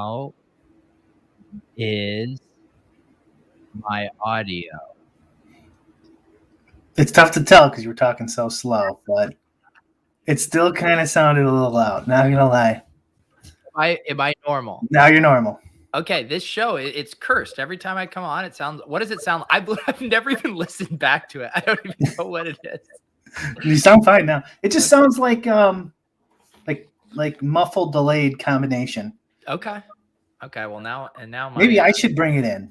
How is my audio? It's tough to tell because you were talking so slow, but it still kind of sounded a little loud. Not gonna lie. Am I normal? Now you're normal. Okay, this show, it's cursed. Every time I come on, it sounds. What does it sound? I've never even listened back to it. I don't even know what it is. You sound fine now. It just sounds like muffled, delayed combination. Okay. Well, now my Maybe I should bring it in.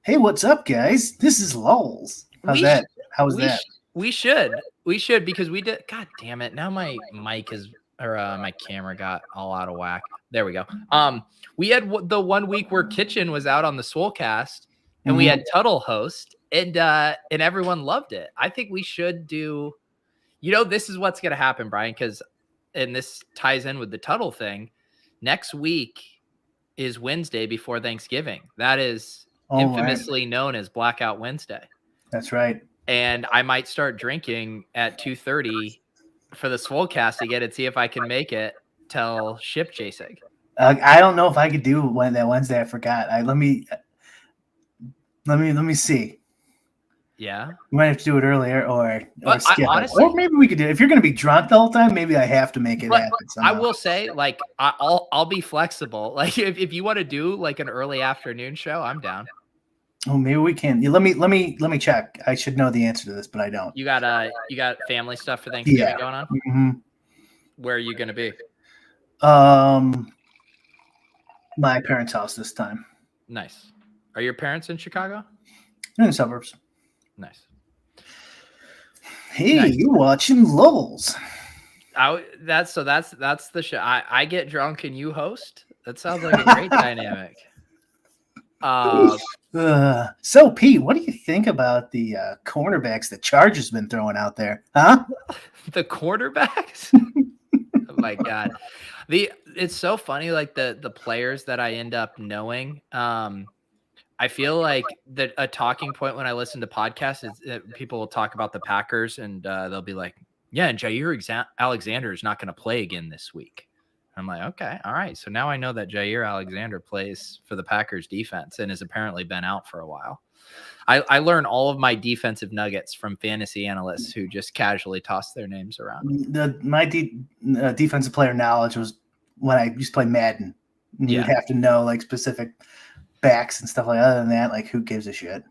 Hey, what's up, guys? This is Lowell's. How's that? How's that? We should because we did. God damn it! Now my mic is my camera got all out of whack. There we go. We had the 1 week where Kitchen was out on the Swolecast, and we had Tuttle host, and everyone loved it. I think we should do. This is what's going to happen, Brian, and this ties in with the Tuttle thing. Next week is Wednesday before Thanksgiving. That is infamously known as Blackout Wednesday. That's right. And I might start drinking at 2:30 for the Swolecast to get it, see if I can make it till ship chasing. I don't know if I could do that Wednesday. I forgot. Let me see. Yeah, we might have to do it earlier or skip honestly, it. Or maybe we could do it. If you're going to be drunk the whole time, maybe I have to make it happen somehow. I will say, like, I'll be flexible. Like, if you want to do like an early afternoon show, I'm down. Oh, maybe we can. Let me check. I should know the answer to this, but I don't. You got family stuff for Thanksgiving going on? Mm-hmm. Where are you going to be? My parents' house this time. Nice. Are your parents in Chicago? They're in the suburbs. Nice. Hey, nice. You're watching Lowell's. That's the show. I get drunk and you host. That sounds like a great dynamic. So, Pete, what do you think about the cornerbacks the Chargers been throwing out there? Huh? The quarterbacks? Oh my God. It's so funny, like the players that I end up knowing. I feel like a talking point when I listen to podcasts is that people will talk about the Packers and they'll be like, yeah, and Jair Alexander is not going to play again this week. I'm like, okay, all right. So now I know that Jair Alexander plays for the Packers defense and has apparently been out for a while. I learn all of my defensive nuggets from fantasy analysts who just casually toss their names around. My defensive player knowledge was when I used to play Madden. And you'd have to know like specific backs and stuff like that. Other than that, like who gives a shit?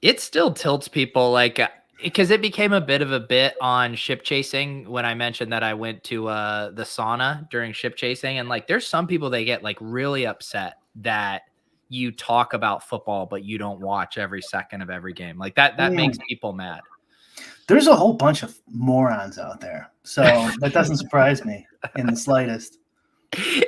It still tilts people like because it became a bit of a bit on ship chasing when I mentioned that I went to the sauna during ship chasing. And like there's some people that get like really upset that you talk about football, but you don't watch every second of every game. Like that makes people mad. There's a whole bunch of morons out there. So that doesn't surprise me in the slightest.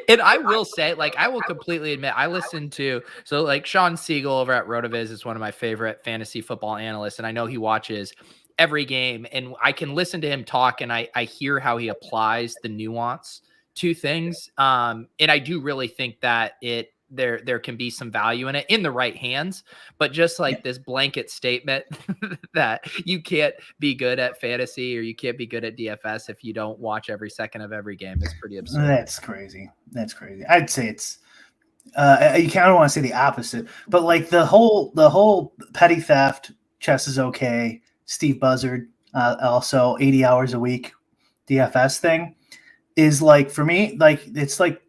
And I will say, like, I will completely admit, I listen to, so like Sean Siegel over at RotoViz is one of my favorite fantasy football analysts. And I know he watches every game and I can listen to him talk and I hear how he applies the nuance to things. And I do really think that there can be some value in it in the right hands, but just like this blanket statement that you can't be good at fantasy or you can't be good at DFS if you don't watch every second of every game is pretty absurd. That's crazy. I'd say it's you kind of want to say the opposite, but like the whole petty theft, chess is okay, Steve Buzzard, also 80 hours a week DFS thing is like, for me, like it's like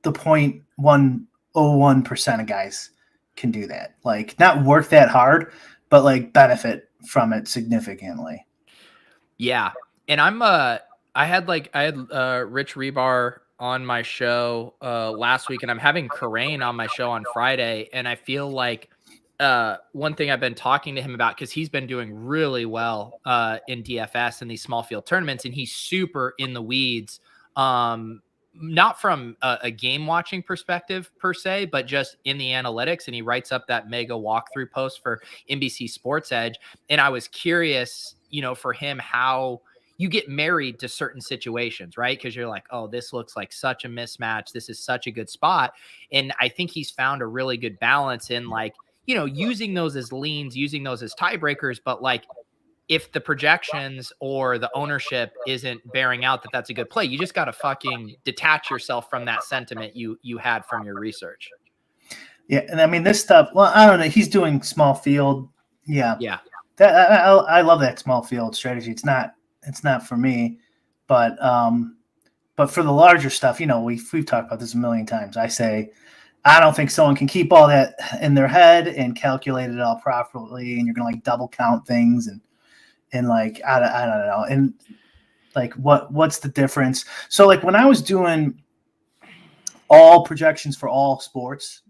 the 0.101% of guys can do that. Like not work that hard, but like benefit from it significantly. Yeah. And I had Rich Rebar on my show last week and I'm having Karain on my show on Friday. And I feel like one thing I've been talking to him about, because he's been doing really well in DFS and these small field tournaments, and he's super in the weeds. Not from a game watching perspective per se, but just in the analytics. And he writes up that mega walkthrough post for NBC Sports Edge. And I was curious, for him, how you get married to certain situations, right? Because you're like, oh, this looks like such a mismatch. This is such a good spot. And I think he's found a really good balance in like, using those as leans, using those as tiebreakers, but like if the projections or the ownership isn't bearing out that that's a good play, you just got to fucking detach yourself from that sentiment you had from your research. Yeah, and I mean this stuff. Well, I don't know. He's doing small field. Yeah, Yeah. that I love that small field strategy. It's not for me, but for the larger stuff, we've talked about this a million times. I say I don't think someone can keep all that in their head and calculate it all properly, and you're gonna like double count things and like I don't know, and like what's the difference? So like when I was doing all projections for all sports,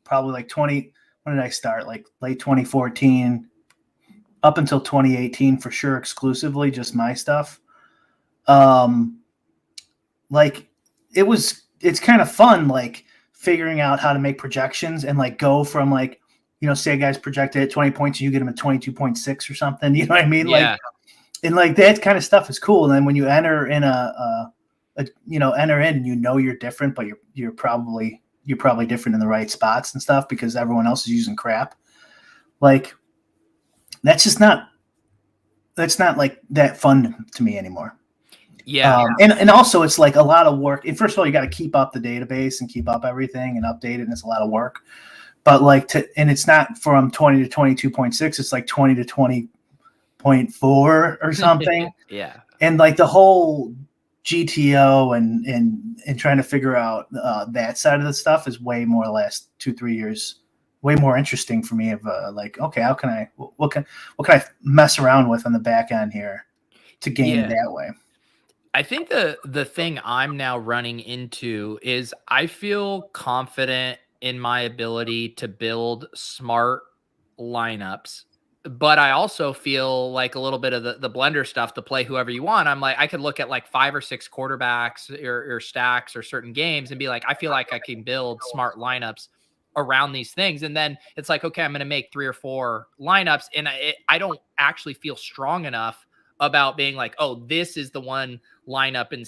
probably like 20. When did I start? Like late 2014 up until 2018 for sure, exclusively just my stuff. Like it's kind of fun, like figuring out how to make projections and like go from like, say a guy's projected at 20 points and you get him at 22.6 or something, you know what I mean? Yeah. Like, and like that kind of stuff is cool. And then when you enter in enter in and you're different, but you're probably different in the right spots and stuff because everyone else is using crap. Like that's not like that fun to me anymore. Yeah. And also it's like a lot of work. And first of all, you got to keep up the database and keep up everything and update it. And it's a lot of work, but like and it's not from 20 to 22.6. It's like 20 to 20.4 or something. Yeah. And like the whole GTO and trying to figure out that side of the stuff is way more the last 2-3 years, way more interesting for me of like, okay, what can I mess around with on the back end here to gain that way? I think the thing I'm now running into is I feel confident in my ability to build smart lineups, but I also feel like a little bit of the blender stuff to play whoever you want. I'm like, I could look at like 5 or 6 quarterbacks or stacks or certain games and be like, I feel like I can build smart lineups around these things. And then it's like, okay, I'm going to make 3 or 4 lineups. And I don't actually feel strong enough about being like, oh, this is the one lineup and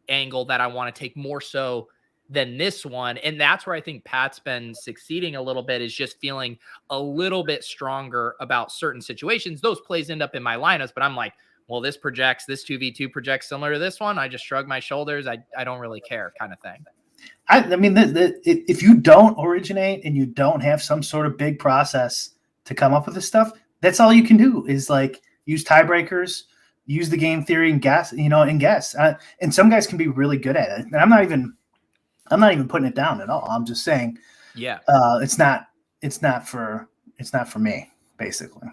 angle that I want to take more so than this one. And that's where I think Pat's been succeeding a little bit, is just feeling a little bit stronger about certain situations. Those plays end up in my lineups, but I'm like, well, this 2v2 projects similar to this one. I just shrug my shoulders. I don't really care, kind of thing. I mean, if you don't originate and you don't have some sort of big process to come up with this stuff, that's all you can do is like use tiebreakers, use the game theory and guess, and guess. And some guys can be really good at it. And I'm not even putting it down at all. I'm just saying, yeah, it's not for me, basically.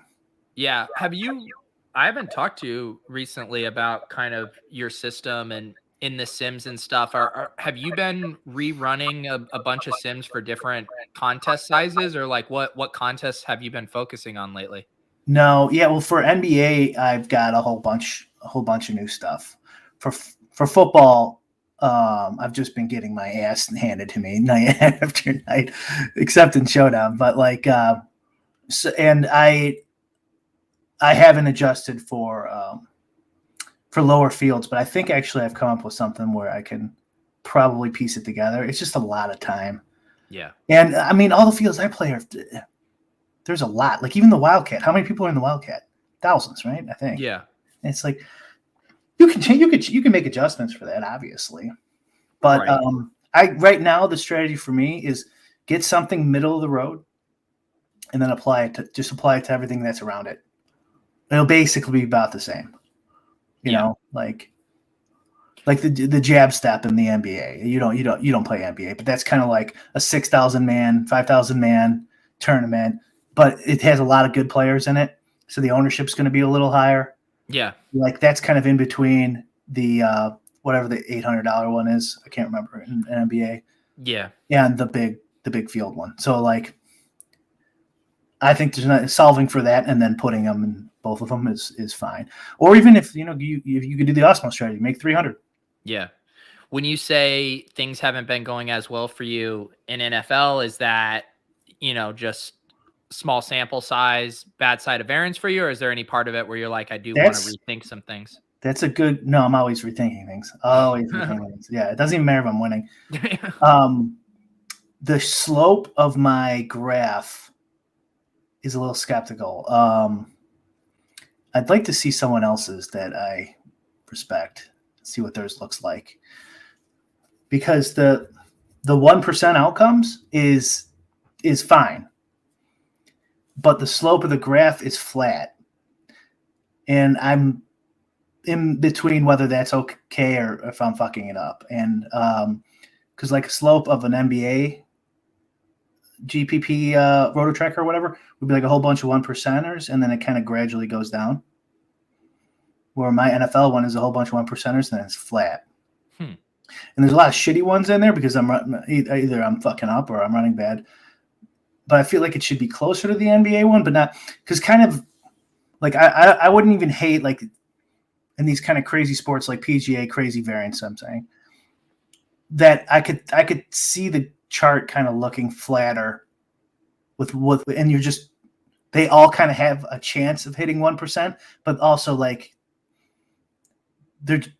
Yeah. I haven't talked to you recently about kind of your system and in the sims and stuff. Have you been rerunning a bunch of sims for different contest sizes, or like what contests have you been focusing on lately? No, yeah. Well, for NBA, I've got a whole bunch of new stuff. For football, I've just been getting my ass handed to me night after night, except in Showdown. But like, and I haven't adjusted for lower fields, but I think actually I've come up with something where I can probably piece it together. It's just a lot of time. Yeah, and I mean, all the fields I play there's a lot. Like even the Wildcat. How many people are in the Wildcat? Thousands, right? I think. Yeah. And it's like you can make adjustments for that, obviously. But right. Right now the strategy for me is get something middle of the road and then apply it to everything that's around it. It'll basically be about the same. You know, like the jab step in the NBA. You don't play NBA, but that's kind of like a 6,000 man, 5,000 man tournament. But it has a lot of good players in it, so the ownership's going to be a little higher. Yeah, like that's kind of in between the whatever the $800 one is. I can't remember in NBA. Yeah, and the big field one. So like, I think there's not solving for that, and then putting them in both of them is fine. Or even if you could do the Osmo strategy, make 300. Yeah. When you say things haven't been going as well for you in NFL, is that just small sample size, bad side of variance for you, or is there any part of it where you're like, I do want to rethink some things? That's a good. No, I'm always rethinking things. Always rethinking things. Yeah, it doesn't even matter if I'm winning. The slope of my graph is a little skeptical. I'd like to see someone else's that I respect, see what theirs looks like. Because the 1% outcomes is fine, but the slope of the graph is flat. And I'm in between whether that's okay or if I'm fucking it up. And because like a slope of an NBA GPP rotor tracker or whatever would be like a whole bunch of 1%ers, and then it kind of gradually goes down. Where my NFL one is a whole bunch of 1%ers, and then it's flat. And there's a lot of shitty ones in there because either I'm fucking up or I'm running bad. But I feel like it should be closer to the NBA one, but not because kind of like I wouldn't even hate like in these kind of crazy sports like PGA crazy variants. I'm saying that I could see the chart kind of looking flatter with and you're just they all kind of have a chance of hitting 1%, but also like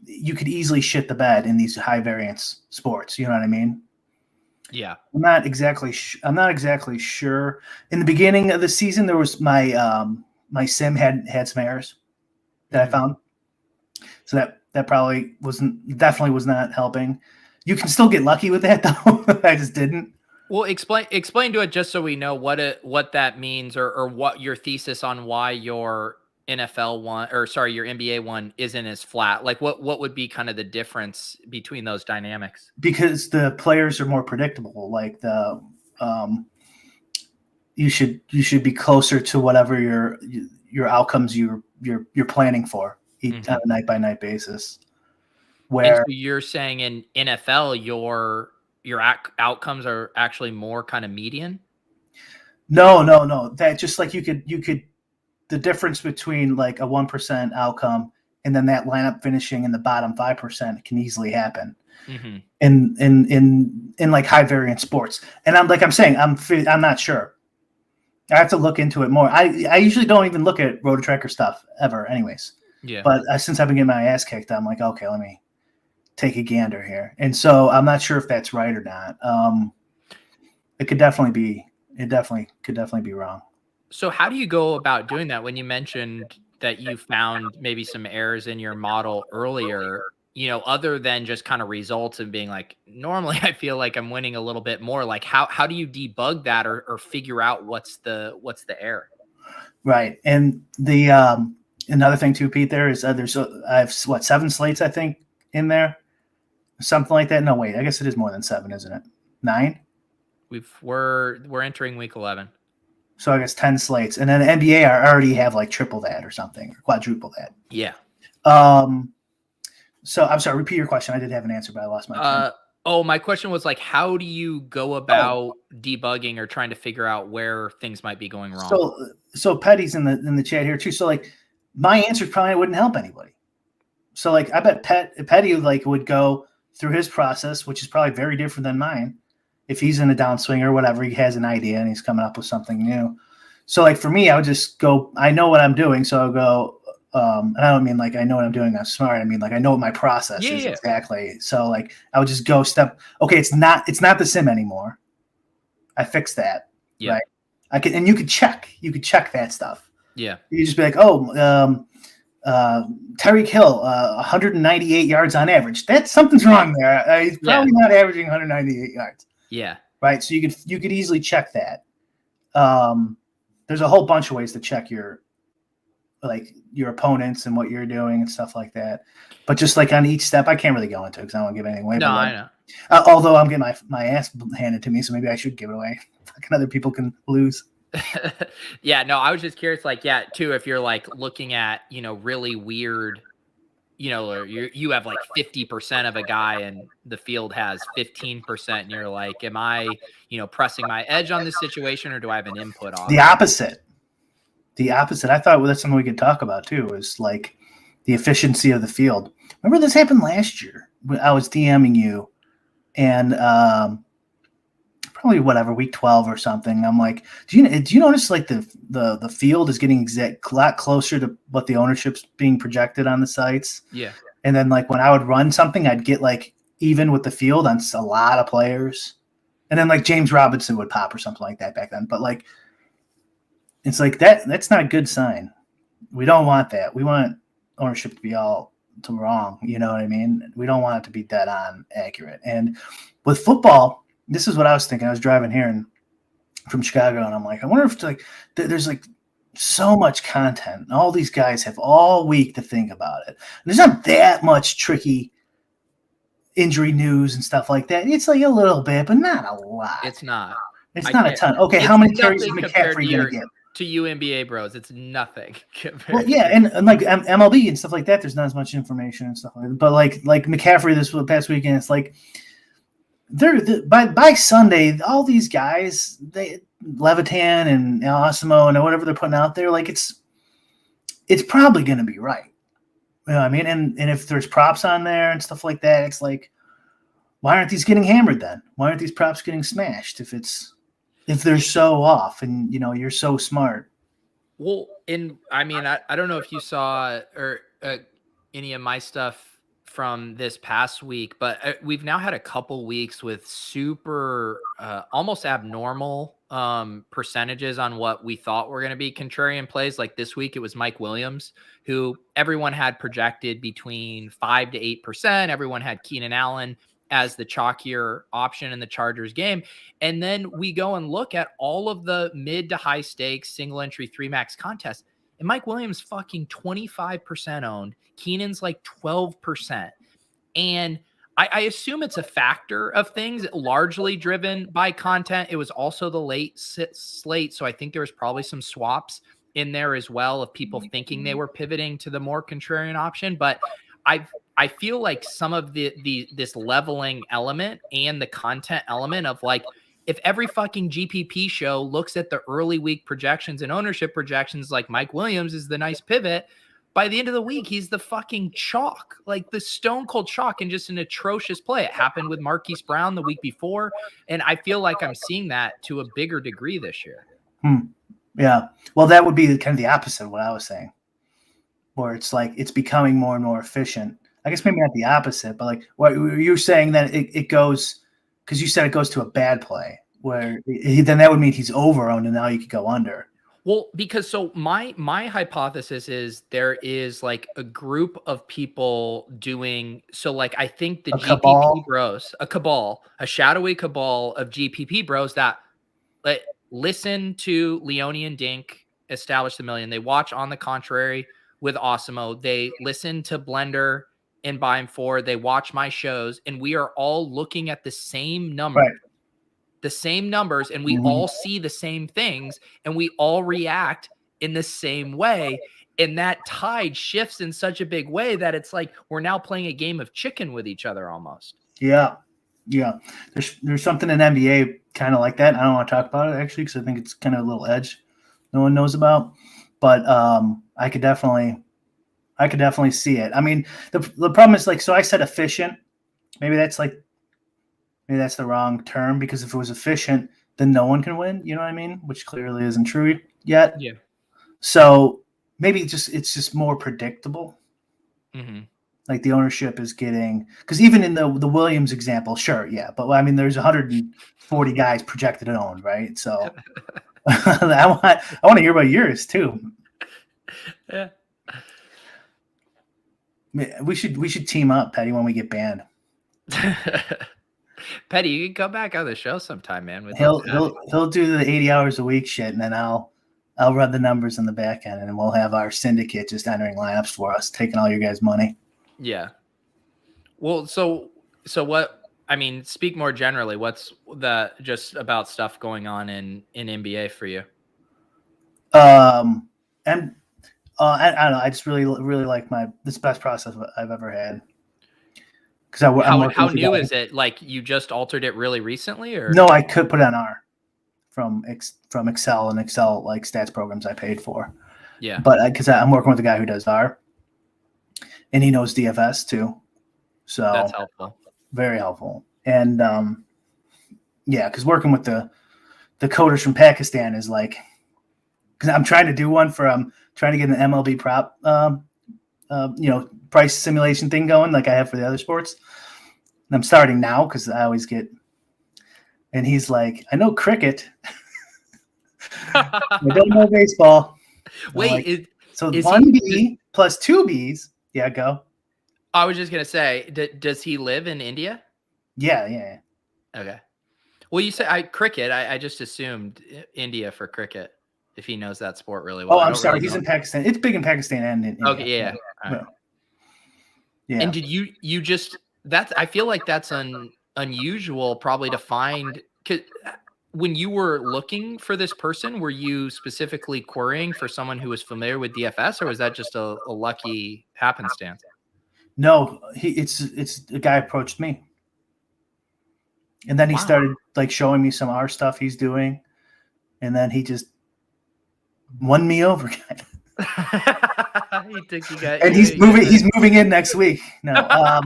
you could easily shit the bed in these high variance sports. You know what I mean? Yeah. I'm not exactly sure. In the beginning of the season, there was my sim had some errors that I found. So that probably definitely was not helping. You can still get lucky with that though. I just didn't. Well, explain to it just so we know what that means or what your thesis on why your NFL one or sorry, your NBA one isn't as flat. Like what would be kind of the difference between those dynamics? Because the players are more predictable. Like you should be closer to whatever your outcomes you're planning for on a night by night basis. Where so you're saying in NFL your outcomes are actually more kind of median? No. That just like you could the difference between like a 1% outcome and then that lineup finishing in the bottom 5% can easily happen in like high variance sports. And I'm saying I'm not sure. I have to look into it more. I usually don't even look at rotor tracker stuff ever, anyways. Yeah. But since I've been getting my ass kicked, I'm like, okay, let me take a gander here. And so I'm not sure if that's right or not. It could definitely be. It could definitely be wrong. So how do you go about doing that when you mentioned that you found maybe some errors in your model earlier, other than just kind of results and being like, normally I feel like I'm winning a little bit more. Like how do you debug that or figure out what's the error? Right. And the another thing too, Pete, there is I have 7 slates, I think, in there. Something like that. No, wait, I guess it is more than 7, isn't it? 9? We're entering week 11. So I guess 10 slates. And then the NBA already have like triple that or something, or quadruple that. Yeah. So I'm sorry, repeat your question. I did have an answer, but I lost my my question was like, how do you go about debugging or trying to figure out where things might be going wrong? So Petty's in the chat here too. So like my answer probably wouldn't help anybody. So like I bet Petty like would go through his process, which is probably very different than mine. If he's in a downswing or whatever, he has an idea and he's coming up with something new. So like for me, I would just go, I know what I'm doing. So I'll go, and I don't mean like I know what I'm doing, I'm smart. I mean like I know what my process is exactly. So like I would just go okay, it's not the sim anymore. I fixed that. Yeah. Right. And you could check that stuff. Yeah. You just be like, Tyreek Hill, 198 yards on average. Something's wrong there. He's probably not averaging 198 yards. Yeah. Right. So you could easily check that. There's a whole bunch of ways to check your opponents and what you're doing and stuff like that. But just like on each step, I can't really go into it because I don't want to give anything away. No, I know. Although I'm getting my ass handed to me, so maybe I should give it away. Fucking other people can lose. Yeah, no, I was just curious, like, yeah, too, if you're like looking at, really weird, you have like 50% of a guy and the field has 15%, and you're like, am I, pressing my edge on this situation or do I have an input on the opposite? The opposite. I thought that's something we could talk about too, is like the efficiency of the field. Remember this happened last year when I was DMing you and probably week 12 or something. I'm like, do you notice like the field is getting a lot closer to what the ownership's being projected on the sites? Yeah. And then like when I would run something, I'd get like even with the field on a lot of players. And then like James Robinson would pop or something like that back then. But like, it's like that's not a good sign. We don't want that. We want ownership to be all to wrong. You know what I mean? We don't want it to be dead on accurate. And with football, this is what I was thinking. I was driving here from Chicago, and I'm like, I wonder if like there's like so much content. All these guys have all week to think about it. There's not that much tricky injury news and stuff like that. It's like a little bit, but not a lot. It's not. It's not a ton. Okay, how many carries is McCaffrey going to get? To you NBA bros, it's nothing. Well, yeah, and like MLB and stuff like that, there's not as much information and stuff like that. But like McCaffrey this past weekend, it's like by Sunday, all these guys, Levitan and Osimo and whatever they're putting out there, like it's probably going to be right. You know what I mean? And if there's props on there and stuff like that, it's like, why aren't these getting hammered then? Why aren't these props getting smashed if they're so off and, you know, you're so smart? Well, I mean, I don't know if you saw or any of my stuff from this past week, but we've now had a couple weeks with super almost abnormal percentages on what we thought were going to be contrarian plays. Like this week, it was Mike Williams, who everyone had projected between 5 to 8%. Everyone had Keenan Allen as the chalkier option in the Chargers game. And then we go and look at all of the mid to high stakes single entry 3-max contests. And Mike Williams fucking 25% owned. Keenan's like 12%. And I assume it's a factor of things largely driven by content. It was also the late slate. So I think there was probably some swaps in there as well of people thinking they were pivoting to the more contrarian option. But I feel like some of this leveling element and the content element of like, if every fucking GPP show looks at the early week projections and ownership projections, like Mike Williams is the nice pivot, by the end of the week, he's the fucking chalk, like the stone cold chalk and just an atrocious play. It happened with Marquise Brown the week before. And I feel like I'm seeing that to a bigger degree this year. Yeah. Well, that would be kind of the opposite of what I was saying, where it's like, it's becoming more and more efficient. I guess maybe not the opposite, but like what you're saying that it goes, because you said it goes to a bad play where then that would mean he's over owned and now you could go under. Well, because so my hypothesis is there is like a group of people doing, so like I think the GPP bros, a shadowy cabal of GPP bros that listen to Leone and Dink establish the million. They watch On the Contrary with Osimo. They listen to Blender and Buy 'em 4. They watch my shows, and we are all looking at the same number. Right. The same numbers, and we all see the same things, and we all react in the same way. And that tide shifts in such a big way that it's like we're now playing a game of chicken with each other almost. Yeah. There's something in NBA kind of like that. I don't want to talk about it actually because I think it's kind of a little edge no one knows about. But I could definitely see it. I mean, the problem is like, so I said efficient. Maybe that's the wrong term, because if it was efficient, then no one can win. You know what I mean? Which clearly isn't true yet. Yeah. So maybe it's just more predictable. Mm-hmm. Like the ownership is getting, because even in the Williams example, sure, yeah, but I mean, there's 140 guys projected and owned, right? So I want to hear about yours too. Yeah. We should team up, Petty, when we get banned. Petty, you can come back on the show sometime, man. He'll do the 80 hours a week shit, and then I'll run the numbers in the back end, and we'll have our syndicate just entering lineups for us, taking all your guys' money. Yeah. Well, so what? I mean, speak more generally. What's just about stuff going on in NBA for you? And I don't know. I just really like this best process I've ever had. How new is it? Like you just altered it really recently, or no? I could put it on R from Excel and Excel like stats programs I paid for. Yeah, but because I'm working with a guy who does R, and he knows DFS too, so that's helpful. Very helpful. And yeah, because working with the coders from Pakistan is like, because I'm trying to do one trying to get an MLB prop, price simulation thing going like I have for the other sports. And I'm starting now because I always get, and he's like, I know cricket. I don't know baseball. Wait, So Is one he- B plus two Bs. Yeah, go. I was just gonna say, does he live in India? Yeah. Okay. Well, you say cricket. I just assumed India for cricket. If he knows that sport really well. Oh, I I'm don't sorry. really He's know. in Pakistan. It's big in Pakistan and in India. Okay, yeah. All right. Yeah. And did you just I feel like that's unusual probably to find, 'cause when you were looking for this person, were you specifically querying for someone who was familiar with DFS, or was that just a lucky happenstance? No, it's a guy approached me. And then he Wow. started like showing me some art stuff he's doing. And then he just won me over. He took you guys. And he's moving in next week. No.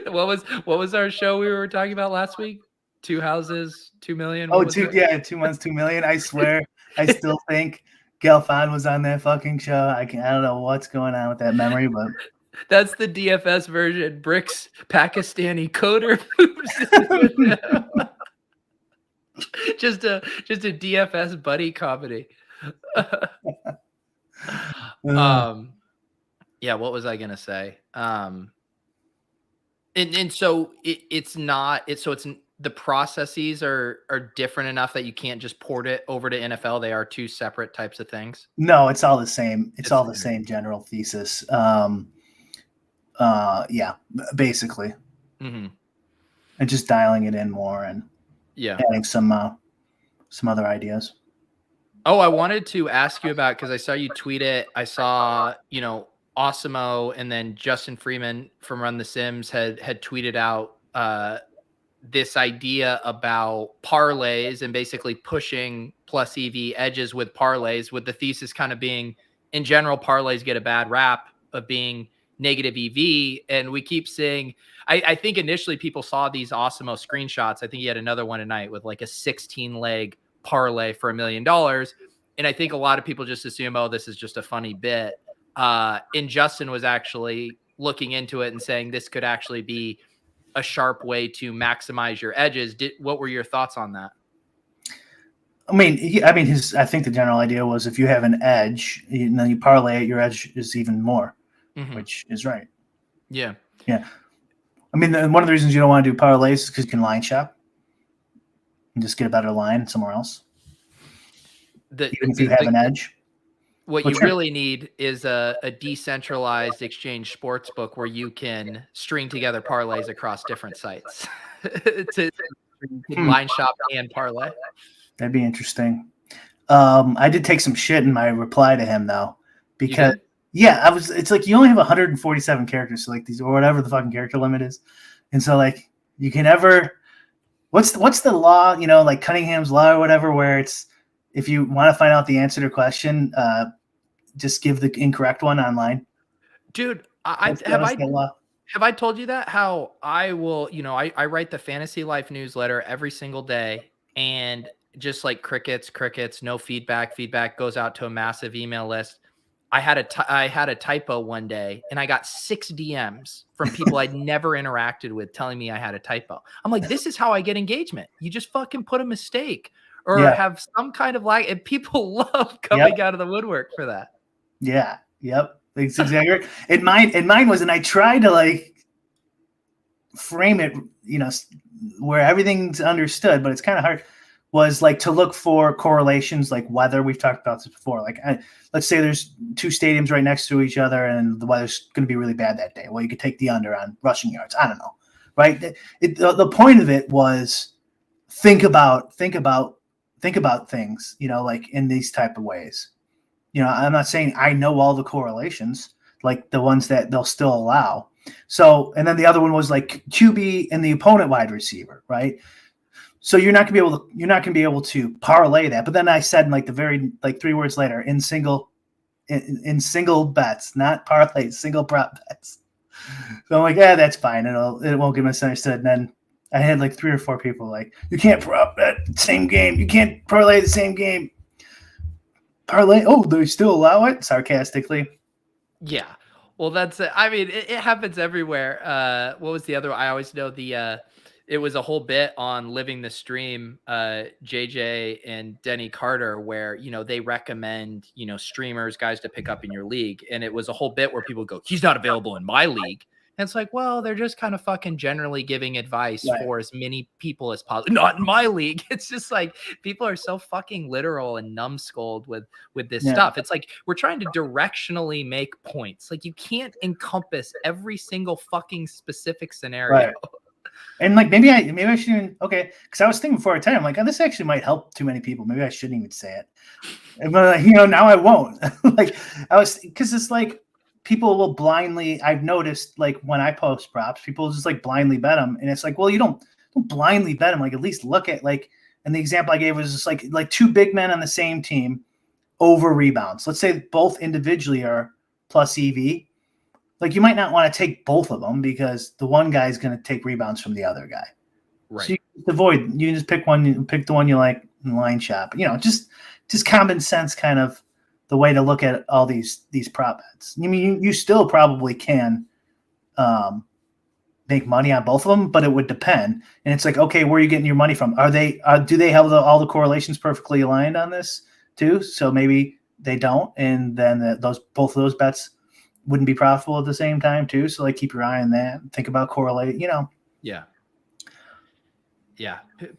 What was our show we were talking about last week? 2 houses, 2 million. Oh, 2 months, 2 million. I swear, I still think Gelfand was on that fucking show. I don't know what's going on with that memory, but that's the DFS version. Bric's Pakistani coder moves. just a DFS buddy comedy. Yeah, what was I gonna say? And so it's not so it's the processes are different enough that you can't just port it over to NFL. They are two separate types of things. No, it's all the same. It's all the same general thesis. Yeah, basically. Mm-hmm. And just dialing it in more and adding some other ideas. Oh, I wanted to ask you about, because I saw you tweet it. I saw, Osimo and then Justin Freeman from Run the Sims had tweeted out this idea about parlays and basically pushing plus EV edges with parlays, with the thesis kind of being, in general, parlays get a bad rap of being negative EV. And we keep seeing, I think initially people saw these Osimo screenshots. I think he had another one tonight with like a 16 leg parlay for $1 million. And I think a lot of people just assume, oh, this is just a funny bit. And Justin was actually looking into it and saying this could actually be a sharp way to maximize your edges. What were your thoughts on that? I mean, I think the general idea was if you have an edge, you parlay it, your edge is even more, which is right. Yeah. Yeah. I mean, one of the reasons you don't want to do parlays is because you can line shop and just get a better line somewhere else. Even if you have an edge. What you really need is a decentralized exchange sports book where you can string together parlays across different sites to line shop and parlay. That'd be interesting. I did take some shit in my reply to him though, because it's like you only have 147 characters, so like these or whatever the fucking character limit is, and so like you can never. What's the law? Like Cunningham's law or whatever, where it's if you want to find out the answer to a question, just give the incorrect one online. Dude, have I told you that? How I will, I write the Fantasy Life newsletter every single day, and just like crickets, no feedback goes out to a massive email list. I had a typo one day, and I got 6 DMs from people I'd never interacted with telling me I had a typo. I'm like, this is how I get engagement. You just fucking put a mistake or have some kind of lag, and people love coming out of the woodwork for that. Yeah. Yep. That's exactly right. And mine was, and I tried to like frame it, where everything's understood, but it's kind of hard. Was like to look for correlations, like weather. We've talked about this before. Like, let's say there's 2 stadiums right next to each other, and the weather's going to be really bad that day. Well, you could take the under on rushing yards. I don't know, right? The point of it was think about things, like in these type of ways. I'm not saying I know all the correlations, like the ones that they'll still allow. So, and then the other one was like QB and the opponent wide receiver, right? So you're not gonna be able to parlay that. But then I said in like the very 3 words later, in single bets, not parlays, single prop bets. So I'm like, that's fine. It won't get misunderstood. And then I had like 3 or 4 people like, you can't prop bet same game. You can't parlay the same game. Parlay? Oh, they still allow it? Sarcastically. Yeah. Well, that's it. I mean, it happens everywhere. What was the other? I always know it was a whole bit on Living the Stream, JJ and Denny Carter, where, they recommend, streamers, guys to pick up in your league. And it was a whole bit where people go, he's not available in my league. And it's like, well, they're just kind of fucking generally giving advice Right. for as many people as possible. Not in my league. It's just like people are so fucking literal and numbskulled with this stuff. It's like we're trying to directionally make points. Like you can't encompass every single fucking specific scenario. Right. And like maybe I shouldn't even, okay, because I was thinking before I tell you, I'm like, oh, this actually might help too many people. Maybe I shouldn't even say it. But now I won't. Like because it's like people will blindly. I've noticed like when I post props, people just like blindly bet them, and it's like, well, you don't blindly bet them. Like at least look at like. And the example I gave was just like two big men on the same team over rebounds. Let's say both individually are plus EV. Like you might not want to take both of them because the one guy is going to take rebounds from the other guy. Right. So you can just pick one. You pick the one you like in line shop. Just common sense kind of the way to look at all these prop bets. I mean, you still probably can make money on both of them, but it would depend. And it's like, okay, where are you getting your money from? Do they have all the correlations perfectly aligned on this too? So maybe they don't, and then both of those bets wouldn't be profitable at the same time too. So like keep your eye on that. Think about correlate. Yeah.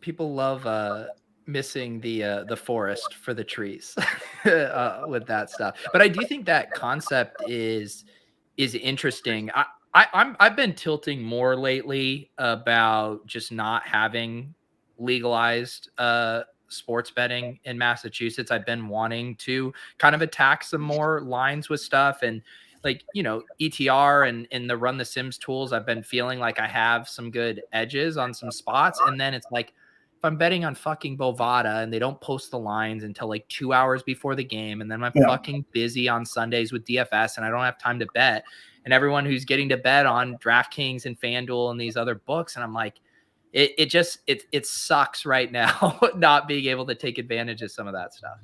People love missing the forest for the trees with that stuff. But I do think that concept is interesting. I've been tilting more lately about just not having legalized sports betting in Massachusetts. I've been wanting to kind of attack some more lines with stuff, and like, ETR and the Run the Sims tools, I've been feeling like I have some good edges on some spots. And then it's like, if I'm betting on fucking Bovada and they don't post the lines until like 2 hours before the game, and then I'm fucking busy on Sundays with DFS and I don't have time to bet, and everyone who's getting to bet on DraftKings and FanDuel and these other books, and I'm like, it sucks right now not being able to take advantage of some of that stuff.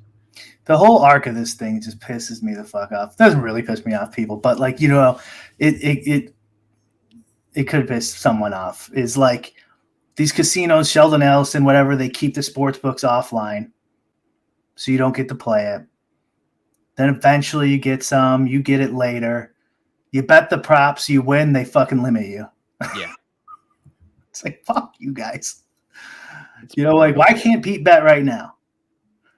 The whole arc of this thing just pisses me the fuck off. It doesn't really piss me off, people, but like, it could piss someone off. Is like these casinos, Sheldon Ellison, whatever, they keep the sports books offline so you don't get to play it. Then eventually you get some, you get it later. You bet the props, you win, they fucking limit you. Yeah. It's like, fuck you guys. Like, why can't Pete bet right now?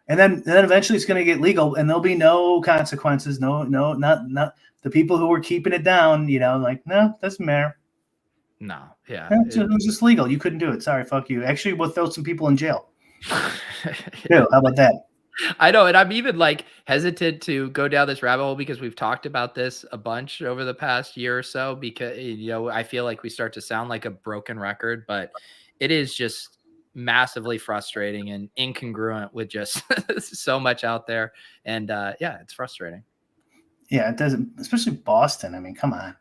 And then eventually it's going to get legal, and there'll be no consequences. No, not the people who were keeping it down. Like, no, doesn't matter. No, yeah, it was just legal. You couldn't do it. Sorry, fuck you. Actually, we'll throw some people in jail. How about that? I know, and I'm even like hesitant to go down this rabbit hole because we've talked about this a bunch over the past year or so. Because I feel like we start to sound like a broken record, but it is just massively frustrating and incongruent with just so much out there. And it's frustrating. Yeah, it doesn't, especially Boston. I mean, come on.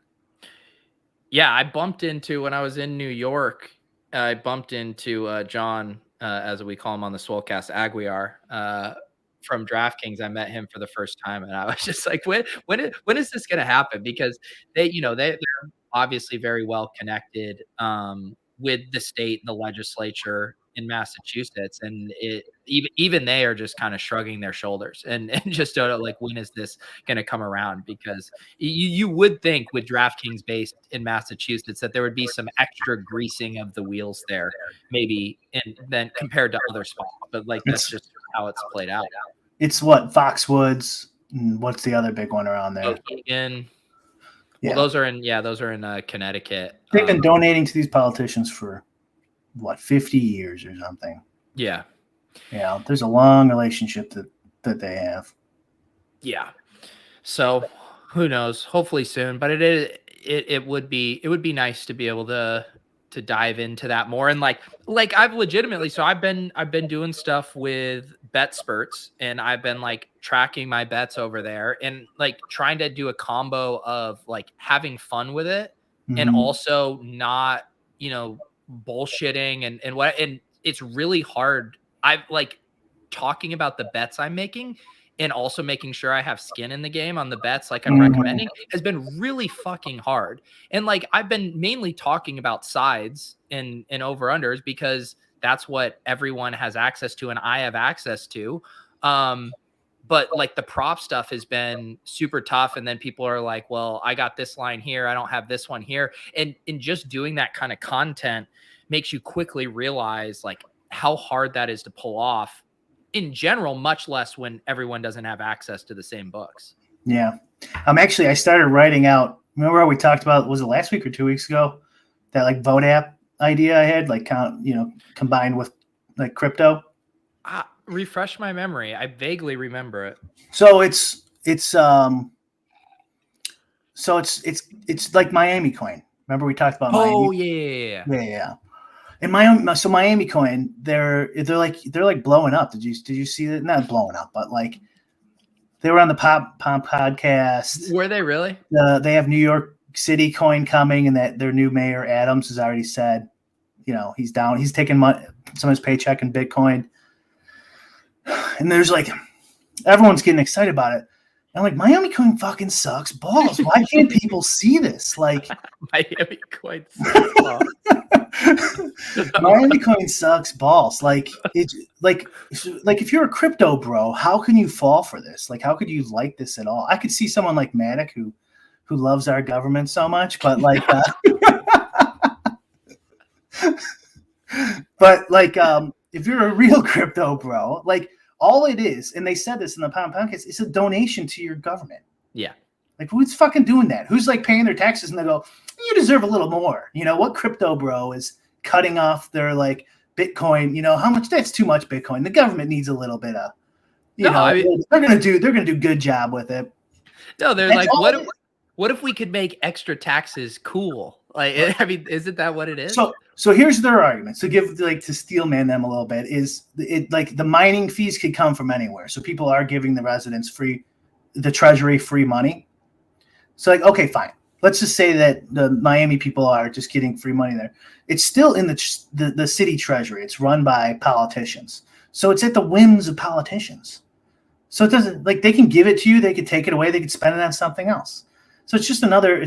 Yeah, I bumped into, when I was in New York, I bumped into John, as we call him on the Swolecast, Aguiar, from DraftKings. I met him for the first time, and I was just like, when is this going to happen? Because they're obviously very well connected with the state and the legislature in Massachusetts, and even they are just kind of shrugging their shoulders and just don't know, like, when is this going to come around? Because you would think with DraftKings based in Massachusetts that there would be some extra greasing of the wheels there, maybe, and then compared to other spots, but like that's just how it's played out. It's what, Foxwoods, and what's the other big one around there? Well, those are in Connecticut. They've been donating to these politicians for 50 years or something. Yeah. There's a long relationship that they have. Yeah. So who knows? Hopefully soon, but it would be nice to be able to dive into that more. And like I've legitimately, so I've been doing stuff with Betsperts, and I've been like tracking my bets over there and like trying to do a combo of like having fun with it and also not, bullshitting and it's really hard. I've like talking about the bets I'm making and also making sure I have skin in the game on the bets like I'm recommending has been really fucking hard. And like I've been mainly talking about sides and over-unders because that's what everyone has access to and I have access to. But like the prop stuff has been super tough. And then people are like, well, I got this line here. I don't have this one here. And in just doing that kind of content makes you quickly realize like how hard that is to pull off in general, much less when everyone doesn't have access to the same books. Yeah. Actually, I started writing out, remember how we talked about, was it last week or 2 weeks ago, that like vote app idea I had, like combined with like crypto? Refresh my memory. I vaguely remember it. So it's like Miami coin. Remember we talked about Miami? Oh yeah. And Miami coin, they're like blowing up. Did you see that? Not blowing up, but like they were on the Pop podcast. Were they really? They have New York City coin coming, and that their new mayor Adams has already said, he's down. He's taking some of his paycheck in Bitcoin. And there's like everyone's getting excited about it. I'm like, Miami coin fucking sucks balls. Why can't people see this? Like Miami coin sucks balls. Miami coin sucks balls. Like it's like if you're a crypto bro, how can you fall for this? Like how could you like this at all? I could see someone like Matic who loves our government so much, but like but like if you're a real crypto bro, like all it is, and they said this in the podcast, it's a donation to your government. Yeah. Like who's fucking doing that? Who's like paying their taxes and they go, you deserve a little more. What crypto bro is cutting off their like Bitcoin? How much? That's too much Bitcoin. The government needs a little bit of, they're gonna do a good job with it. No, they're like, what if we could make extra taxes cool? Like, I mean, isn't that what it is? So here's their argument. So to steelman them a little bit is it like the mining fees could come from anywhere. So people are giving the residents the treasury free money. So like, okay, fine. Let's just say that the Miami people are just getting free money there. It's still in the city treasury. It's run by politicians. So it's at the whims of politicians. So it doesn't like they can give it to you. They could take it away. They could spend it on something else. So it's just another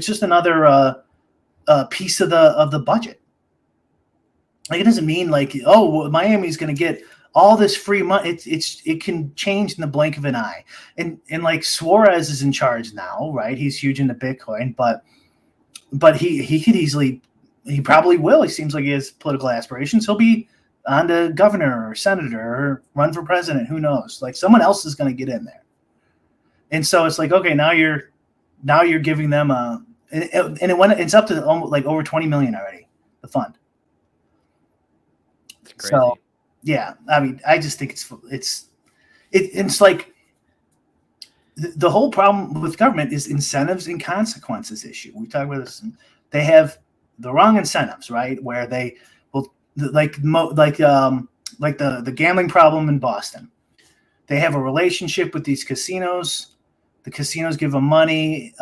piece of the budget. Like it doesn't mean like, oh, Miami's going to get all this free money. It can change in the blink of an eye. And like Suarez is in charge now, right? He's huge into Bitcoin, but he could easily, he probably will. He seems like he has political aspirations. He'll be on to governor or senator or run for president. Who knows? Like someone else is going to get in there. And so it's like, okay, now you're giving them it's up to almost like over 20 million already, the fund. It's crazy. So yeah, I mean, I just think it's like the whole problem with government is incentives and consequences issue. We talk about this. They have the wrong incentives, right? Where they will like the gambling problem in Boston. They have a relationship with these casinos. The casinos give them money.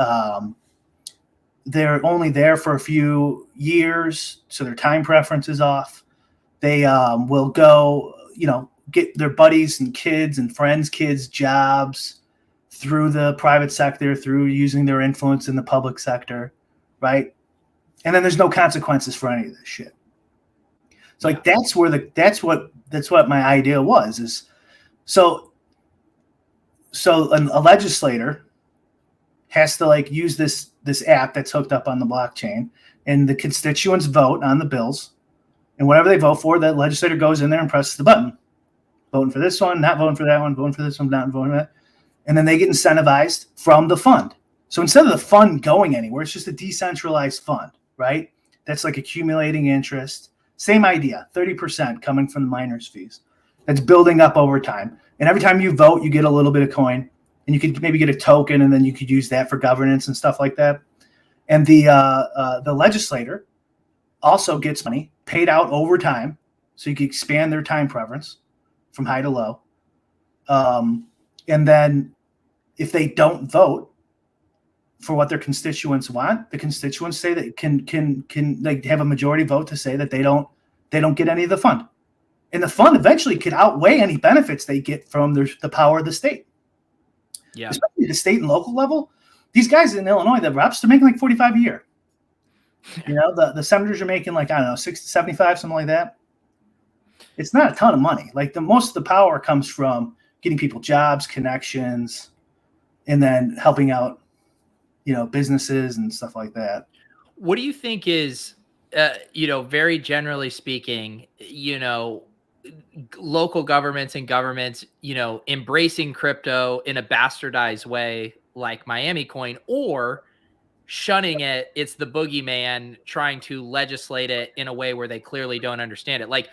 They're only there for a few years, so their time preference is off. They will go, get their buddies and kids and friends' kids jobs through the private sector, through using their influence in the public sector, right? And then there's no consequences for any of this shit. So like that's what my idea was is so a legislator has to like use this app that's hooked up on the blockchain, and the constituents vote on the bills, and whatever they vote for, that legislator goes in there and presses the button, voting for this one, not voting for that one, voting for this one, not voting for that, and then they get incentivized from the fund. So instead of the fund going anywhere, it's just a decentralized fund, right? That's like accumulating interest. Same idea, 30% coming from the miners' fees. That's building up over time. And every time you vote, you get a little bit of coin, and you could maybe get a token, and then you could use that for governance and stuff like that. And the legislator also gets money paid out over time, so you can expand their time preference from high to low. And then if they don't vote for what their constituents want, the constituents say that can like have a majority vote to say that they don't get any of the fund. And the fund eventually could outweigh any benefits they get from the power of the state. Yeah. Especially at the state and local level. These guys in Illinois, the reps, they're making like 45 a year. You know, the senators are making like, I don't know, 60, 75, something like that. It's not a ton of money. Like most of the power comes from getting people jobs, connections, and then helping out, you know, businesses and stuff like that. What do you think is, you know, very generally speaking, you know, local governments and governments, you know, embracing crypto in a bastardized way like Miami coin, or shunning it, it's the boogeyman trying to legislate it in a way where they clearly don't understand it. Like,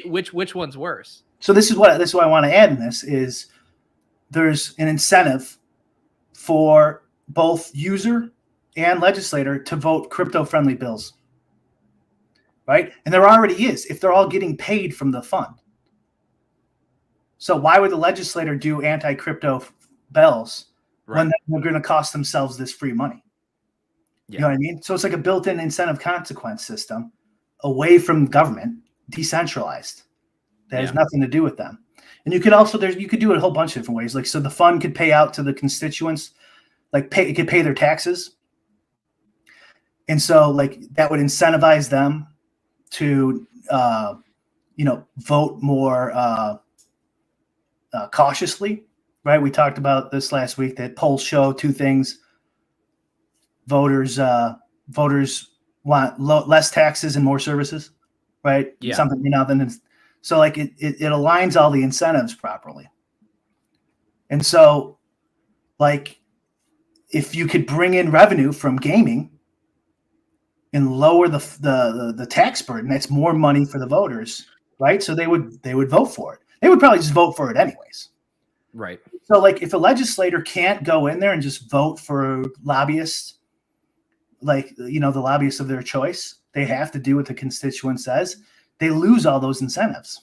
which one's worse? So this is what I want to add in this is there's an incentive for both user and legislator to vote crypto-friendly bills, right? And there already is if they're all getting paid from the fund. So why would the legislator do anti-crypto bills when they're going to cost themselves this free money? Yeah. You know what I mean? So it's like a built-in incentive consequence system away from government, decentralized. That has nothing to do with them. And you could also, you could do it a whole bunch of different ways. Like, so the fund could pay out to the constituents, like it could pay their taxes. And so like that would incentivize them to, you know, vote more cautiously, right? We talked about this last week that polls show two things. Voters want less taxes and more services, right? Yeah. Something, you know, so like it aligns all the incentives properly. And so like if you could bring in revenue from gaming and lower the tax burden, that's more money for the voters, right? So they would vote for it. They would probably just vote for it anyways. Right. So like if a legislator can't go in there and just vote for lobbyists, like, you know, the lobbyists of their choice, they have to do what the constituent says. They lose all those incentives.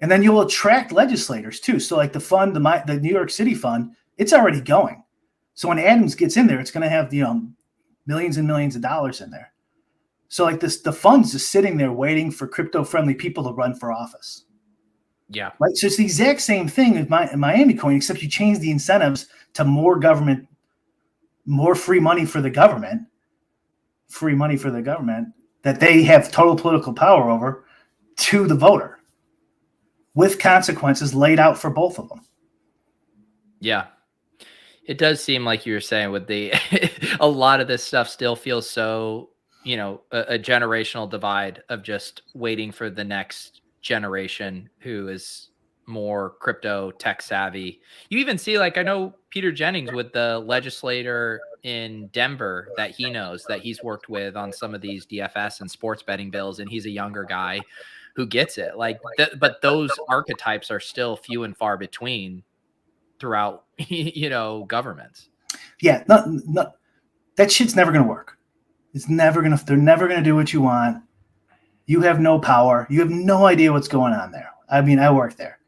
And then you'll attract legislators too. So like the fund, the New York City fund, it's already going. So when Adams gets in there, it's going to have, you know, millions and millions of dollars in there. So like the fund's just sitting there waiting for crypto-friendly people to run for office. Yeah. Right. So it's the exact same thing with Miami coin, except you change the incentives to more government, more free money for the government that they have total political power over to the voter with consequences laid out for both of them. Yeah. It does seem like you were saying with the, a lot of this stuff still feels so, you know, a generational divide of just waiting for the next generation who is more crypto tech savvy. You even see, like, I know Peter Jennings with the legislator in Denver that he knows that he's worked with on some of these DFS and sports betting bills. And he's a younger guy who gets it. Like, but those archetypes are still few and far between throughout, you know, governments. Yeah. That shit's never going to work. They're never going to do what you want. You have no power. You have no idea what's going on there. I mean, I work there.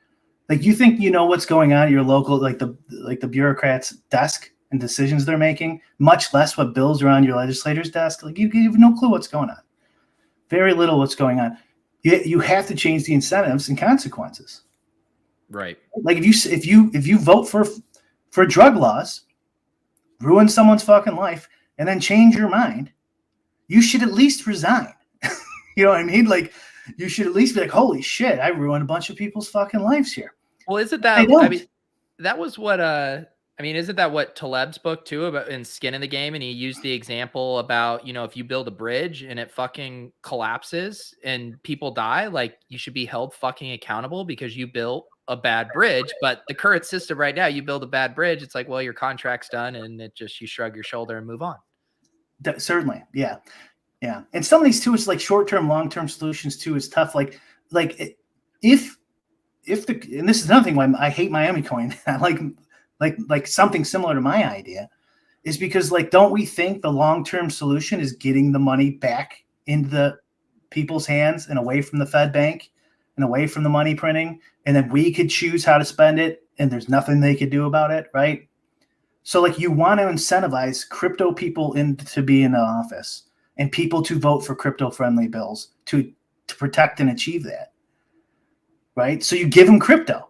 Like, you think you know what's going on at your local, like the bureaucrat's desk and decisions they're making, much less what bills are on your legislator's desk. Like, you have no clue what's going on. Very little what's going on. You have to change the incentives and consequences. Right. Like if you vote for drug laws, ruin someone's fucking life, and then change your mind, you should at least resign. You know what I mean? Like, you should at least be like, holy shit, I ruined a bunch of people's fucking lives here. Well, isn't that, I mean, that was what, isn't that what Taleb's book too about in Skin in the Game? And he used the example about, you know, if you build a bridge and it fucking collapses and people die, like, you should be held fucking accountable because you built a bad bridge. But the current system right now, you build a bad bridge, it's like, well, your contract's done, and it just, you shrug your shoulder and move on. Certainly. Yeah. Yeah. And some of these too is like short-term, long-term solutions too is tough. Like if and this is another thing why I hate Miami coin, I like something similar to my idea, is because, like, don't we think the long-term solution is getting the money back into the people's hands and away from the Fed bank and away from the money printing, and then we could choose how to spend it and there's nothing they could do about it, right? So like, you want to incentivize crypto people to be in the office and people to vote for crypto-friendly bills to protect and achieve that, right? So you give them crypto.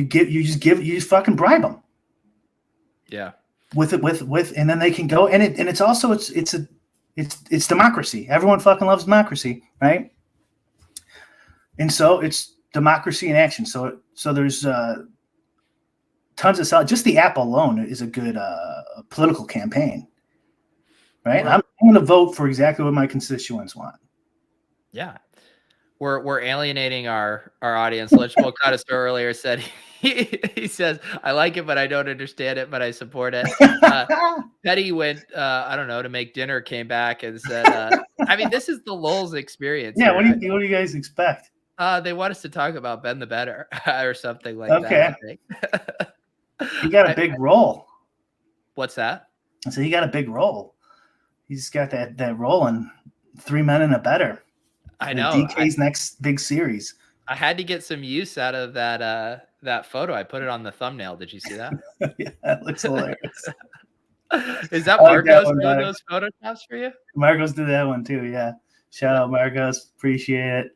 You just fucking bribe them. Yeah. With and then they can go, and it's also it's democracy. Everyone fucking loves democracy, right? And so it's democracy in action. So there's tons of just the app alone is a good political campaign, right? I'm going to vote for exactly what my constituents want. Yeah. We're alienating our audience. Lichmo Codister earlier said he says, I like it, but I don't understand it, but I support it. Petty went, I don't know, to make dinner, came back and said, I mean, this is the Lulz experience. Yeah, what do you guys expect? They want us to talk about Ben the Bettor or something like that, I think. He got a big role. What's that? So he got a big role. He's got that role in 3 Men and a Better. I know. DK's next big series. I had to get some use out of that photo. I put it on the thumbnail. Did you see that? Yeah, that looks hilarious. Is that Marcos doing those photoshops for you? Marcos did that one too. Yeah. Shout out Marcos. Appreciate it.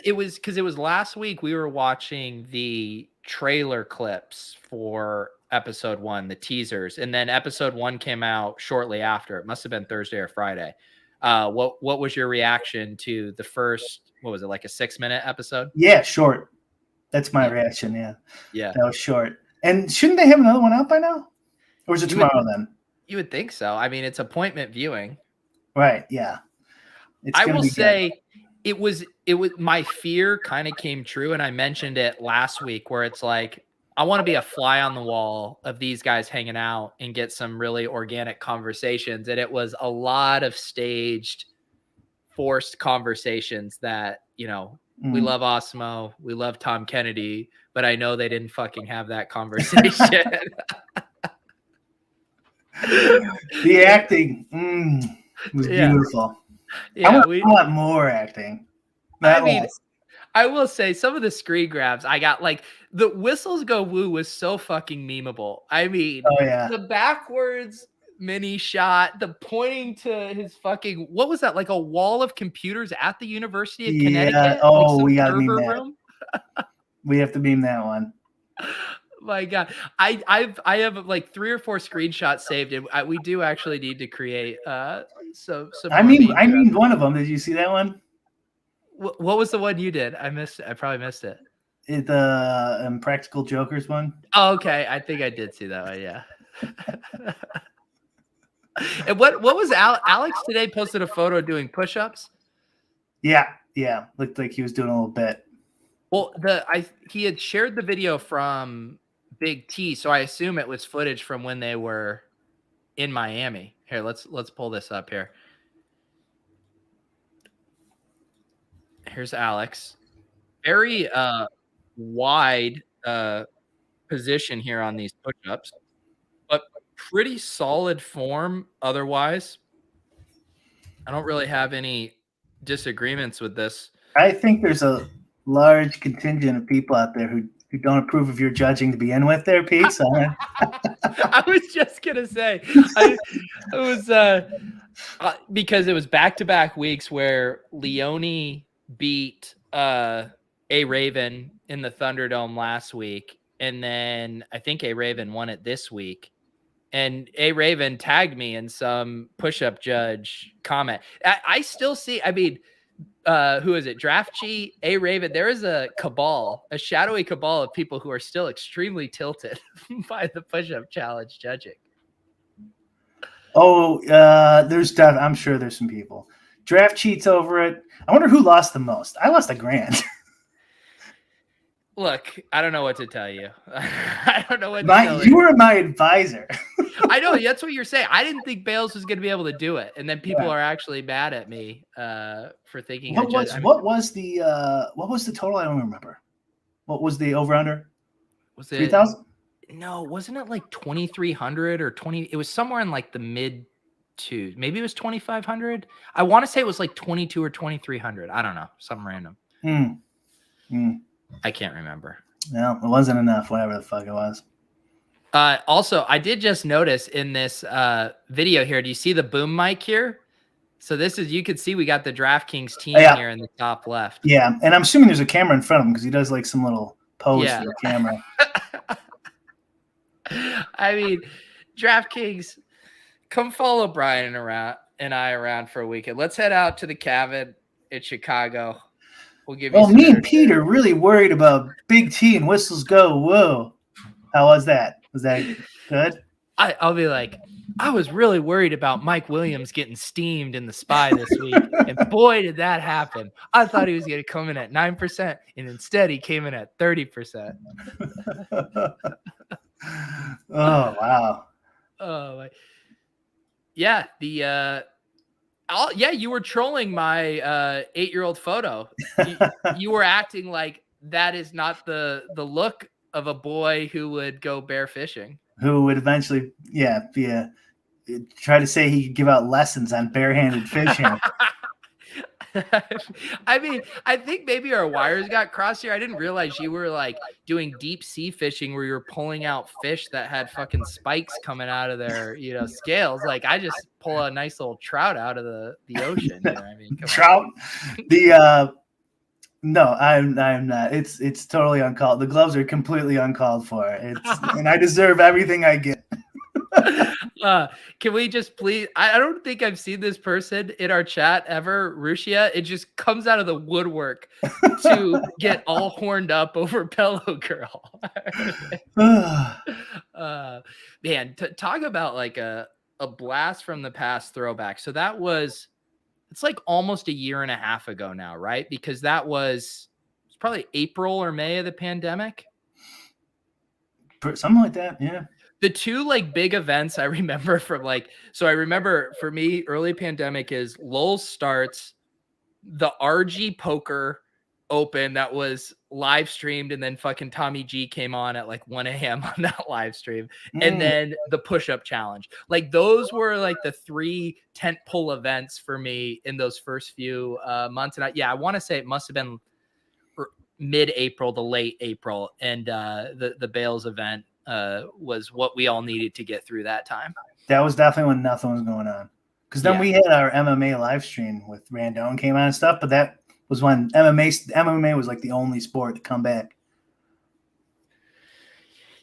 It was because it was last week we were watching the trailer clips for episode 1, the teasers, and then episode 1 came out shortly after. It must have been Thursday or Friday. What was your reaction to the first, what was it, like a 6-minute episode? Yeah, short. That's my reaction. Yeah. That was short. And shouldn't they have another one out by now? Or is it tomorrow then? You would think so. I mean, it's appointment viewing. Right. Yeah. I will say it was my fear kind of came true. And I mentioned it last week where it's like, I want to be a fly on the wall of these guys hanging out and get some really organic conversations. And it was a lot of staged, forced conversations that, we love Osmo, we love Tom Kennedy, but I know they didn't fucking have that conversation. The acting was beautiful. Yeah, I want more acting. I will say some of the screen grabs I got, like the whistles go woo was so fucking memeable. I mean, the backwards mini shot, the pointing to his fucking, what was that? Like a wall of computers at the University of Connecticut? Oh, we got to meme that. We have to meme that one. My God, I have like 3 or 4 screenshots saved, and we do actually need to create some. I mean, one of them. Did you see that one? What was the one you did? I missed it. I probably missed it. The Impractical Jokers one. Oh, okay. I think I did see that one. Yeah. And what was Alex today posted a photo doing push-ups? Yeah. Looked like he was doing a little bit. Well, he had shared the video from Big T, so I assume it was footage from when they were in Miami. Here, let's pull this up here. Here's Alex. Very wide position here on these push-ups, but pretty solid form otherwise. I don't really have any disagreements with this. I think there's a large contingent of people out there who don't approve of your judging to begin with there, Pete. So. I was just going to say, it was because it was back-to-back weeks where Leone beat A Raven in the Thunderdome last week, and then I think A Raven won it this week. And A Raven tagged me in some push-up judge comment. I still see, I mean, who is it? Draft G, A Raven. There is a shadowy cabal of people who are still extremely tilted by the push-up challenge judging. Oh, I'm sure there's some people. Draft cheats over it. I wonder who lost the most. I lost $1,000. Look, I don't know what to tell you. I don't know what to tell you. You were my advisor. I know, that's what you're saying. I didn't think Bales was going to be able to do it, and then people are actually mad at me for thinking. What was the total? I don't remember. What was the over under? Was it 3,000? No, wasn't it like 2,300 or 20? It was somewhere in like the mid two. Maybe it was 2,500. I want to say it was like 22 or 2,300. I don't know, something random. I can't remember. No, it wasn't enough. Whatever the fuck it was. Also, I did just notice in this video here, do you see the boom mic here? So this is, you could see we got the DraftKings team here in the top left. Yeah, and I'm assuming there's a camera in front of him because he does like some little pose for the camera. I mean, DraftKings, come follow Brian and I around for a weekend. Let's head out to the cabin in Chicago. We'll give you some me and Peter really worried about Big T and Whistles Go. Whoa. How was that? Was that good? I'll be like, I was really worried about Mike Williams getting steamed in the SPY this week. And boy, did that happen. I thought he was going to come in at 9%. And instead, he came in at 30%. Oh, wow. Oh, yeah. You were trolling my 8-year-old photo. You were acting like that is not the look of a boy who would go bear fishing. Who would eventually, try to say he could give out lessons on barehanded fishing. I mean, I think maybe our wires got crossed here. I didn't realize you were like doing deep sea fishing where you were pulling out fish that had fucking spikes coming out of their, scales. Like I just pull a nice little trout out of the ocean. I mean, trout. No, I'm not. It's totally uncalled. The gloves are completely uncalled for. And I deserve everything I get. Can we just please? I don't think I've seen this person in our chat ever, Rushia. It just comes out of the woodwork to get all horned up over Pillow Girl. Man, talk about like a blast from the past throwback. So it's like almost a year and a half ago now, right? Because it's probably April or May of the pandemic. Something like that, yeah. The two like big events I remember I remember for me, early pandemic is Lowell starts, the RG Poker Open that was live streamed, and then fucking Tommy G came on at like 1 a.m. on that live stream. And then the push-up challenge. Like those were like the 3 tentpole events for me in those first few months. And I want to say it must have been mid-April to late April. And the Bales event was what we all needed to get through that time. That was definitely when nothing was going on. Because then we had our MMA live stream with Randone came on and stuff, but that was when MMA was like the only sport to come back.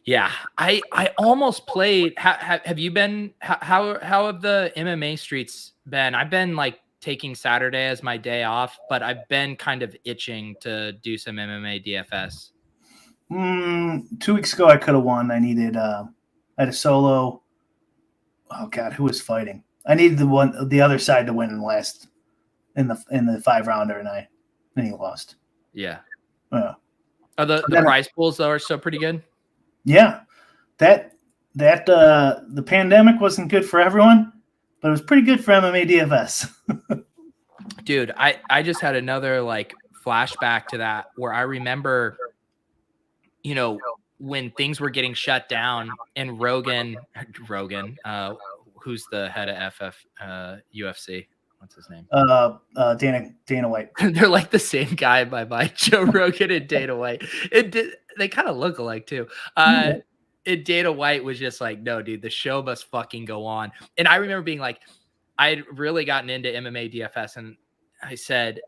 Yeah, I almost played. Have you been? How have the MMA streets been? I've been like taking Saturday as my day off, but I've been kind of itching to do some MMA DFS. 2 weeks ago, I could have won. I had a solo. Oh God, who was fighting? I needed the other side to win in the 5-rounder, and he lost. Yeah. The prize pools though are still pretty good. Yeah, that the pandemic wasn't good for everyone, but it was pretty good for MMA DFS. Dude, I just had another like flashback to that where I remember, when things were getting shut down and Rogan, who's the head of UFC? What's his name? Dana White. They're like the same guy in my mind, Joe Rogan and Dana White. They kind of look alike too. And Dana White was just like, no, dude, the show must fucking go on. And I remember being like, I'd really gotten into MMA DFS, and I said,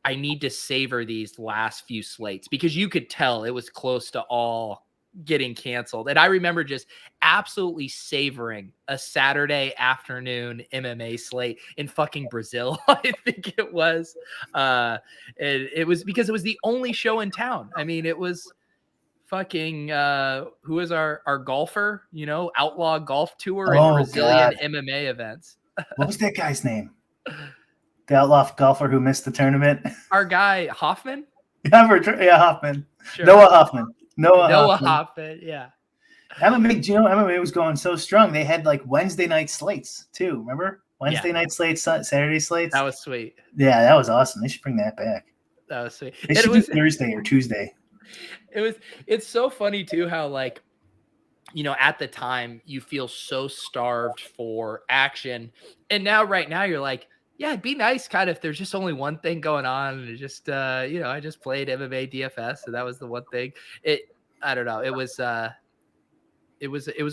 I need to savor these last few slates because you could tell it was close to all getting canceled. And I remember just absolutely savoring a Saturday afternoon MMA slate in fucking Brazil. I think it was. It was because it was the only show in town. I mean, it was fucking who is our golfer, outlaw golf tour and Brazilian MMA events. What was that guy's name? The outlaw golfer who missed the tournament. Our guy Hoffman. Yeah, Hoffman. Sure. Noah Hoffman. Yeah. MMA was going so strong. They had like Wednesday night slates too. Remember Wednesday night slates, Saturday slates. That was sweet. Yeah, that was awesome. They should bring that back. That was sweet. It should be Thursday or Tuesday. It's so funny too how like, at the time you feel so starved for action, and right now you're like, yeah, it'd be nice kind of if there's just only one thing going on, and it just I just played MMA DFS, so that was the one thing. I don't know. It was a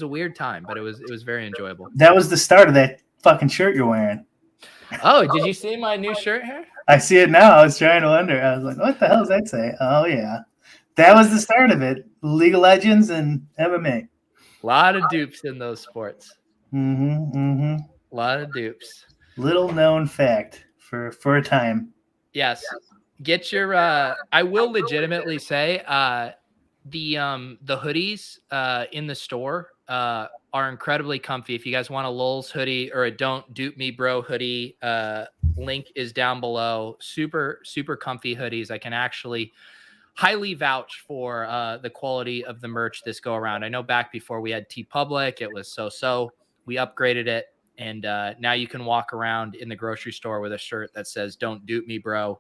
weird time, but it was very enjoyable. That was the start of that fucking shirt you're wearing. Oh, did you see my new shirt here? I see it now. I was trying to wonder. I was like, what the hell does that say? Oh yeah. That was the start of it. League of Legends and MMA. A lot of dupes in those sports. Mm-hmm. Mm-hmm. A lot of dupes. Little known fact for a time. Yes. Get your I will legitimately say the hoodies in the store are incredibly comfy. If you guys want a Lulz hoodie or a Don't Dupe Me Bro hoodie, link is down below. Super comfy hoodies. I can actually highly vouch for the quality of the merch this go around. I know back before we had TeePublic, it was so. We upgraded it, and now you can walk around in the grocery store with a shirt that says "Don't dupe me, bro,"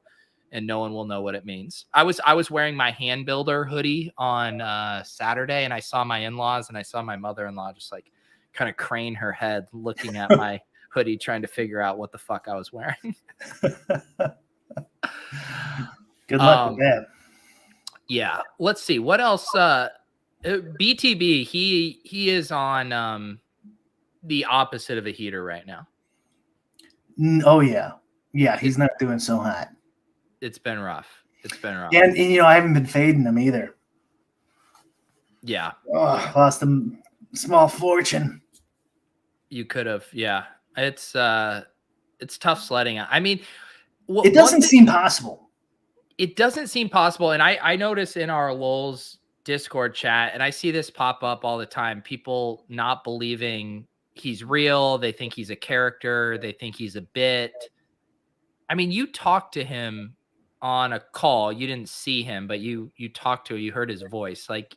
and no one will know what it means. I was wearing my hand builder hoodie on Saturday, and I saw my in-laws and I saw my mother-in-law just like kind of crane her head looking at my hoodie, trying to figure out what the fuck I was wearing. Good luck with that. Yeah, let's see what else. BTB, he is on the opposite of a heater right now. Oh yeah, he's not doing so hot. It's been rough. And I haven't been fading him either. Yeah. Oh, lost a small fortune. You could have. Yeah, it's tough sledding. I mean, it doesn't seem possible. It doesn't seem possible. And I notice in our Lulz Discord chat, and I see this pop up all the time, people not believing he's real. They think he's a character. They think he's a bit. I mean, you talked to him on a call. You didn't see him, but you talked to him. You heard his voice. Like,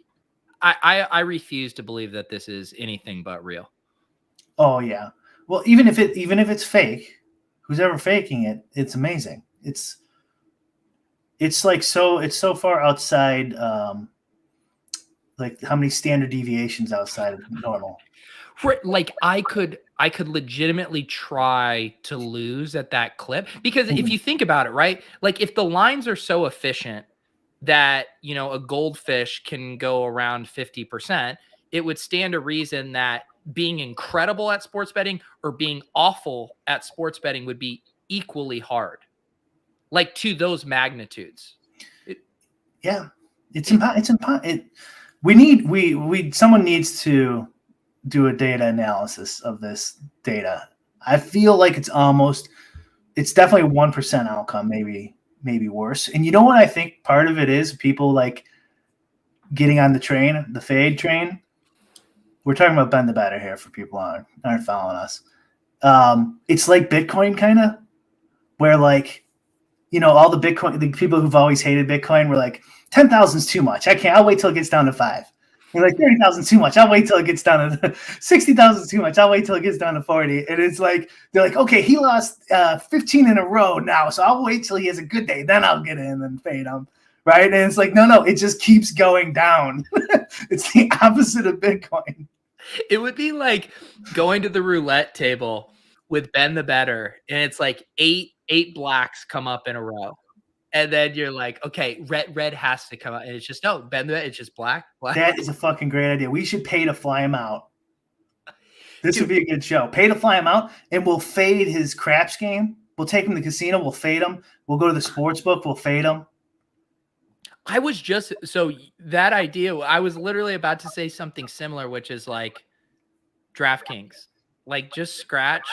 I refuse to believe that this is anything but real. Oh yeah. Well, even if it's fake, who's ever faking it, it's amazing. It's so far outside, like how many standard deviations outside of normal. Like I could legitimately try to lose at that clip, because if you think about it, right? Like if the lines are so efficient that, a goldfish can go around 50%, it would stand to reason that being incredible at sports betting or being awful at sports betting would be equally hard. Like to those magnitudes. It's impossible. Someone needs to do a data analysis of this data. I feel like it's definitely a 1% outcome, maybe worse. And you know what I think part of it is? People like getting on the fade train. We're talking about Ben The Bettor here for people who aren't following us. It's like Bitcoin kind of, where like, all the people who've always hated Bitcoin were like, 10,000 is too much. I'll wait till it gets down to 5. We're like, 30,000 is too much. I'll wait till it gets down to 60,000 is too much. I'll wait till it gets down to 40. And it's like, they're like, okay, he lost 15 in a row now, so I'll wait till he has a good day. Then I'll get in and fade him. Right. And it's like, no, it just keeps going down. It's the opposite of Bitcoin. It would be like going to the roulette table with Ben The Bettor, and it's like eight blacks come up in a row. And then you're like, okay, red has to come out. And it's just, no, Ben The Bettor, it's just black. That is a fucking great idea. We should pay to fly him out. This would be a good show. Pay to fly him out, and we'll fade his craps game. We'll take him to the casino. We'll fade him. We'll go to the sports book. We'll fade him. That idea, I was literally about to say something similar, which is like DraftKings. Like just scrap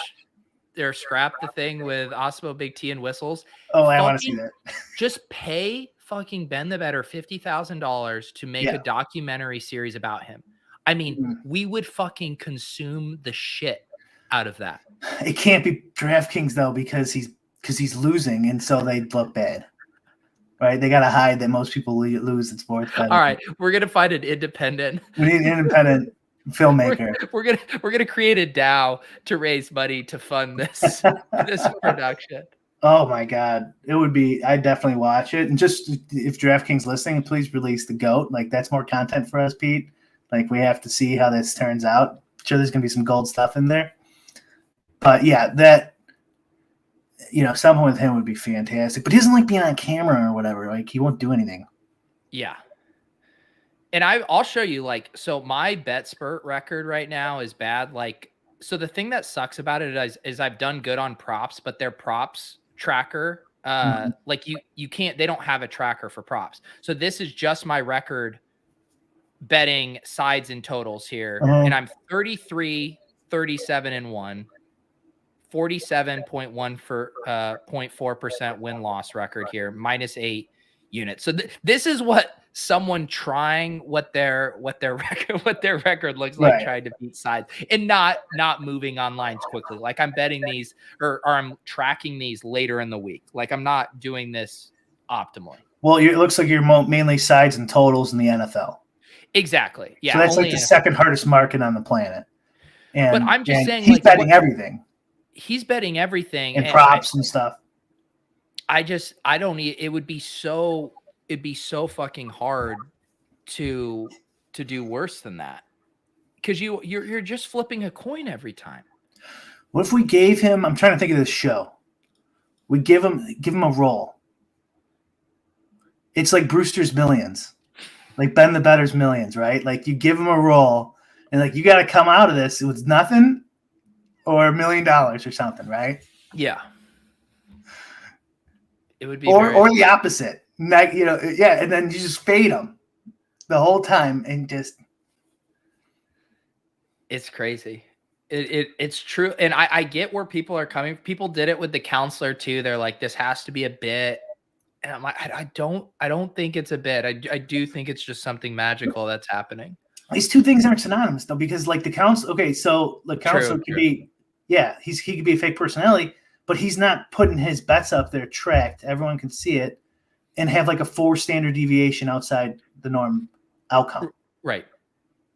the thing with Osmo, Big T, and Whistles. Oh, I want to see that. Just pay fucking Ben The Bettor $50,000 to make a documentary series about him. I mean, we would fucking consume the shit out of that. It can't be DraftKings though, because he's losing, and so they look bad. Right? They got to hide that most people lose at sports betting. All right, we're gonna find an independent. We need an independent filmmaker. We're gonna create a DAO to raise money to fund this production. Oh my God, it would be. I'd definitely watch it. And just if DraftKings listening, please release the GOAT. Like that's more content for us, Pete. Like we have to see how this turns out. I'm sure there's gonna be some gold stuff in there. But yeah, that. Someone with him would be fantastic, but he doesn't like being on camera or whatever. Like he won't do anything. Yeah. And I'll show you, like, so my Betspert record right now is bad. Like, so the thing that sucks about it is I've done good on props, but their props tracker Like you can't, they don't have a tracker for props. So this is just my record betting sides and totals here. And I'm 33, 37 and 1, 47.1 for 0.4% win-loss record here, -8 units. So this is what someone trying what their record looks like, Right. trying to beat sides and not moving on lines quickly. Like I'm betting these or I'm tracking these later in the week. Like I'm not doing this optimally. Well, it looks like you're mainly sides and totals in the NFL. Exactly. Yeah. So that's like the second hardest market on the planet. And but I'm just saying, he's like, betting everything. He's betting everything and props and stuff. I don't need, it'd be so fucking hard to do worse than that. Cause you're just flipping a coin every time. What if we gave him, I'm trying to think of this show. We give him a role. It's like Brewster's Millions, like Ben the Bettor's Millions, right? Like you give him a role and like, you got to come out of this with nothing or $1 million or something, right? Yeah. It would be or the opposite. Yeah, and then you just fade them the whole time and just. It's crazy. It's true. And I get where people are coming. People did it with the counselor too. They're like, this has to be a bit. And I'm like, I don't think it's a bit. I do think it's just something magical that's happening. These two things aren't synonymous though, because like the counselor, okay, so the counselor could be, yeah, he could be a fake personality, but he's not putting his bets up there tracked. Everyone can see it and have like a 4 standard deviation outside the norm outcome. Right.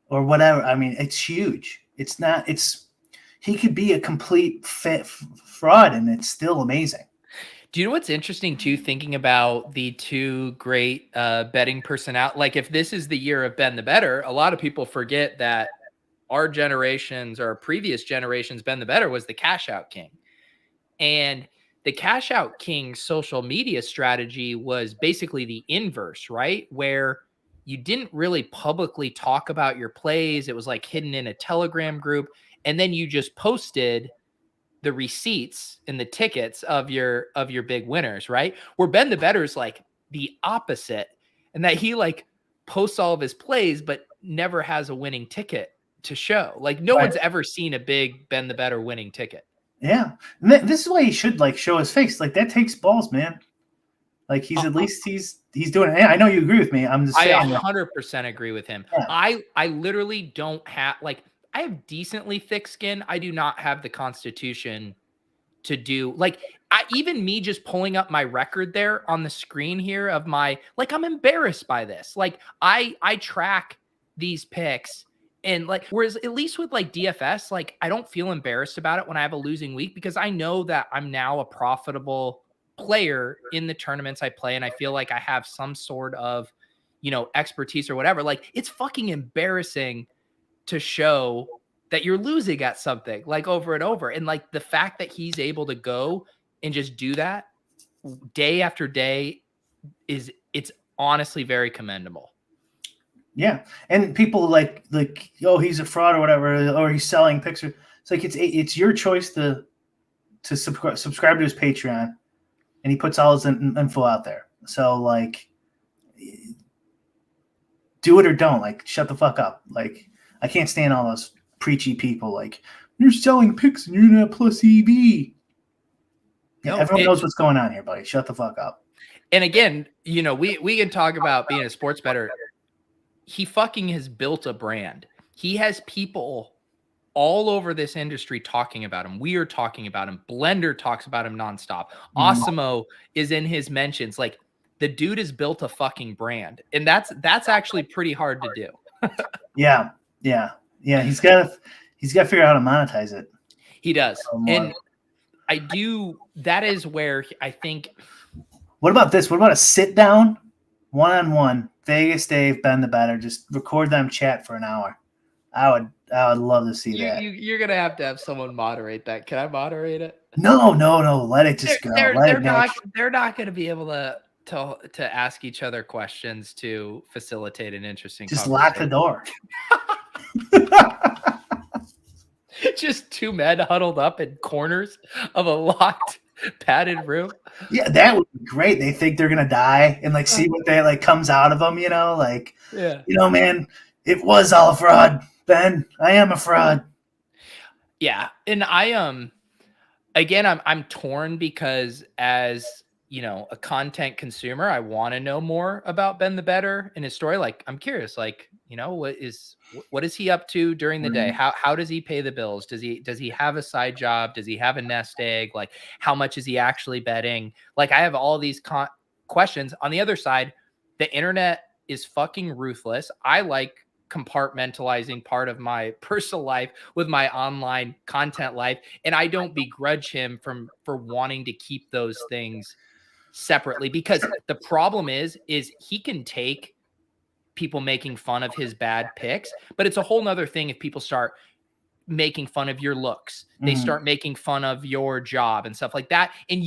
Or whatever. I mean, it's huge. He could be a complete fraud and it's still amazing. Do you know what's interesting too, thinking about the two great betting personalities? Like if this is the year of Ben the Bettor, a lot of people forget that our generations or previous generations, Ben the Bettor was the cash out king. And the cash out king social media strategy was basically the inverse, right? Where you didn't really publicly talk about your plays. It was like hidden in a Telegram group. And then you just posted the receipts and the tickets of your big winners, right? Where Ben the Bettor is like the opposite, and that he like posts all of his plays, but never has a winning ticket to show. Like no one's ever seen a big Ben the Bettor winning ticket. Yeah. And this is why he should like show his face. Like that takes balls, man. Like he's at least he's doing it. I know you agree with me. I'm just saying. I 100% agree with him. Yeah. I literally don't have like, I have decently thick skin. I do not have the constitution to do like even me just pulling up my record there on the screen here of my, like, I'm embarrassed by this. Like I track these picks and like, whereas at least with like DFS, like I don't feel embarrassed about it when I have a losing week because I know that I'm now a profitable player in the tournaments I play. And I feel like I have some sort of, expertise or whatever. Like it's fucking embarrassing to show that you're losing at something like over and over. And like the fact that he's able to go and just do that day after day it's honestly very commendable. Yeah. And people like, oh, he's a fraud or whatever, or he's selling picks. It's like, it's your choice to subscribe to his Patreon and he puts all his info out there. So like, do it or don't, like, shut the fuck up. Like, I can't stand all those preachy people like you're selling picks and you're not plus EV. Yeah, everyone knows what's going on here, buddy. Shut the fuck up. And again, we can talk about being a sports bettor. He fucking has built a brand. He has people all over this industry talking about him. We are talking about him. Blender talks about him nonstop. Osimo is in his mentions. Like the dude has built a fucking brand, and that's actually pretty hard to do. Yeah. He's got to figure out how to monetize it. He does, and I do. That is where I think. What about this? What about a sit down, 1-on-1, Vegas Dave, Ben the Bettor, just record them chat for an hour? I would love to see that. You're gonna have to have someone moderate that. Can I moderate it? No. Let it just go. They're not gonna be able to ask each other questions to facilitate an interesting. Just lock the door. Just two men huddled up in corners of a locked Padded room. Yeah, that would be great. They think they're gonna die and like see what they like comes out of them. Like Yeah. Man, it was all a fraud. Ben, I am a fraud. Yeah, and again, I'm torn because as a content consumer, I want to know more about Ben the Bettor and his story. Like, I'm curious, like, what is he up to during the day? How does he pay the bills? Does he have a side job? Does he have a nest egg? Like, how much is he actually betting? Like, I have all these questions. On the other side, the internet is fucking ruthless. I like compartmentalizing part of my personal life with my online content life, and I don't begrudge him for wanting to keep those things separately, because the problem is he can take people making fun of his bad picks, but it's a whole nother thing if people start making fun of your looks, they start making fun of your job and stuff like that. And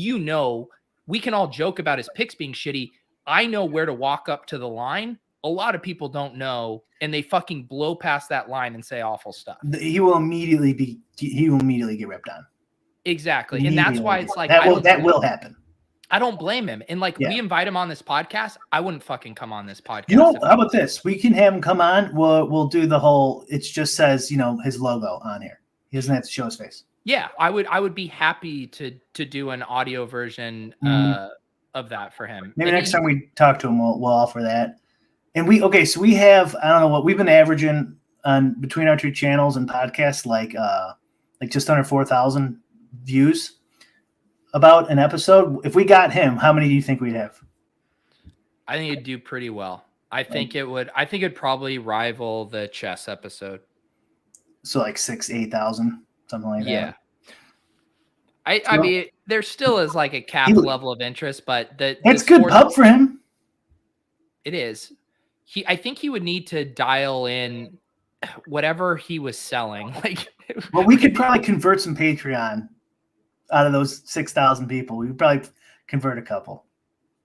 we can all joke about his picks being shitty. I know where to walk up to the line. A lot of people don't know, and they fucking blow past that line and say awful stuff. He will immediately get ripped on. Exactly. And that's why it's like, that will happen. I don't blame him. And like, we invite him on this podcast. I wouldn't fucking come on this podcast. How about this? We can have him come on. We'll do the whole, it just says, his logo on here. He doesn't have to show his face. Yeah. I would be happy to do an audio version of that for him. Maybe next time we talk to him, we'll offer that. And we have, I don't know what we've been averaging on between our two channels and podcasts, like just under 4,000 views about an episode. If we got him, how many do you think we'd have? I think it'd do pretty well. I think it'd probably rival the chess episode. So like 8,000, something like that. Yeah. I mean, there still is like a cap level of interest, but it's good pub for him. It is. I think he would need to dial in whatever he was selling. Like, well, we could probably convert some Patreon out of those 6,000 people. We would probably convert a couple.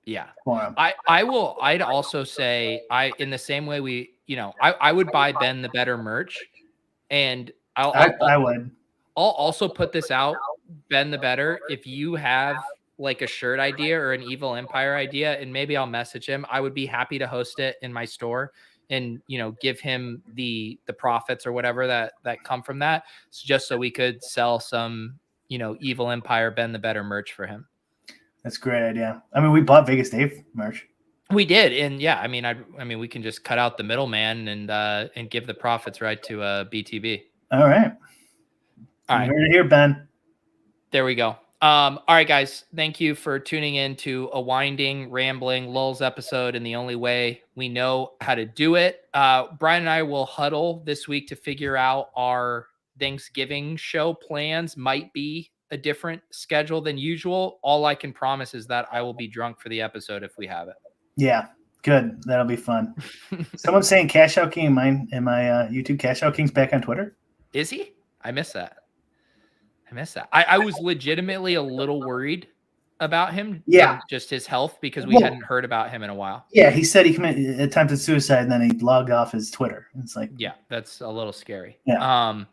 Yeah. I'd also say in the same way I would buy Ben the Bettor merch, and I would. I'll also put this out, Ben the Bettor, if you have like a shirt idea or an Evil Empire idea, and maybe I'll message him, I would be happy to host it in my store and give him the profits or whatever that come from that, just so we could sell some Evil Empire Ben the Bettor merch for him. That's a great idea. I mean, we bought Vegas Dave merch. We did, and yeah, I mean, we can just cut out the middleman and give the profits right to BTB. All right. You're here, Ben. There we go. All right, guys. Thank you for tuning in to a winding, rambling lulls episode in the only way we know how to do it. Brian and I will huddle this week to figure out our Thanksgiving show plans. Might be a different schedule than usual. All I can promise is that I will be drunk for the episode if we have it. Yeah, good. That'll be fun. Someone's saying Cash Out King in my YouTube. Cash Out King's back on Twitter. Is he? I missed that. I was legitimately a little worried about him. Yeah. Just his health, because we hadn't heard about him in a while. Yeah. He said he attempted suicide and then he logged off his Twitter. It's like, yeah, that's a little scary. Yeah.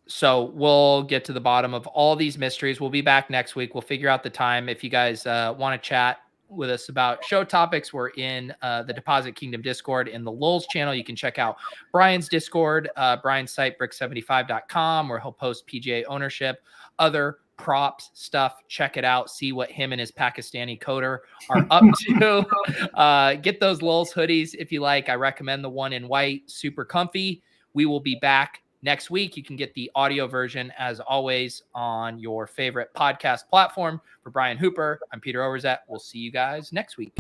So we'll get to the bottom of all these mysteries. We'll be back next week. We'll figure out the time. If you guys want to chat with us about show topics, we're in the Deposit Kingdom Discord in the Lulz channel. You can check out Brian's Discord, Brian's site, bric75.com, where he'll post PGA ownership, other props stuff. Check it out. See what him and his Pakistani coder are up to. Get those Lulz hoodies if you like. I recommend the one in white, super comfy. We will be back next week. You can get the audio version, as always, on your favorite podcast platform. For Brian Hooper, I'm Peter Overzet. We'll see you guys next week.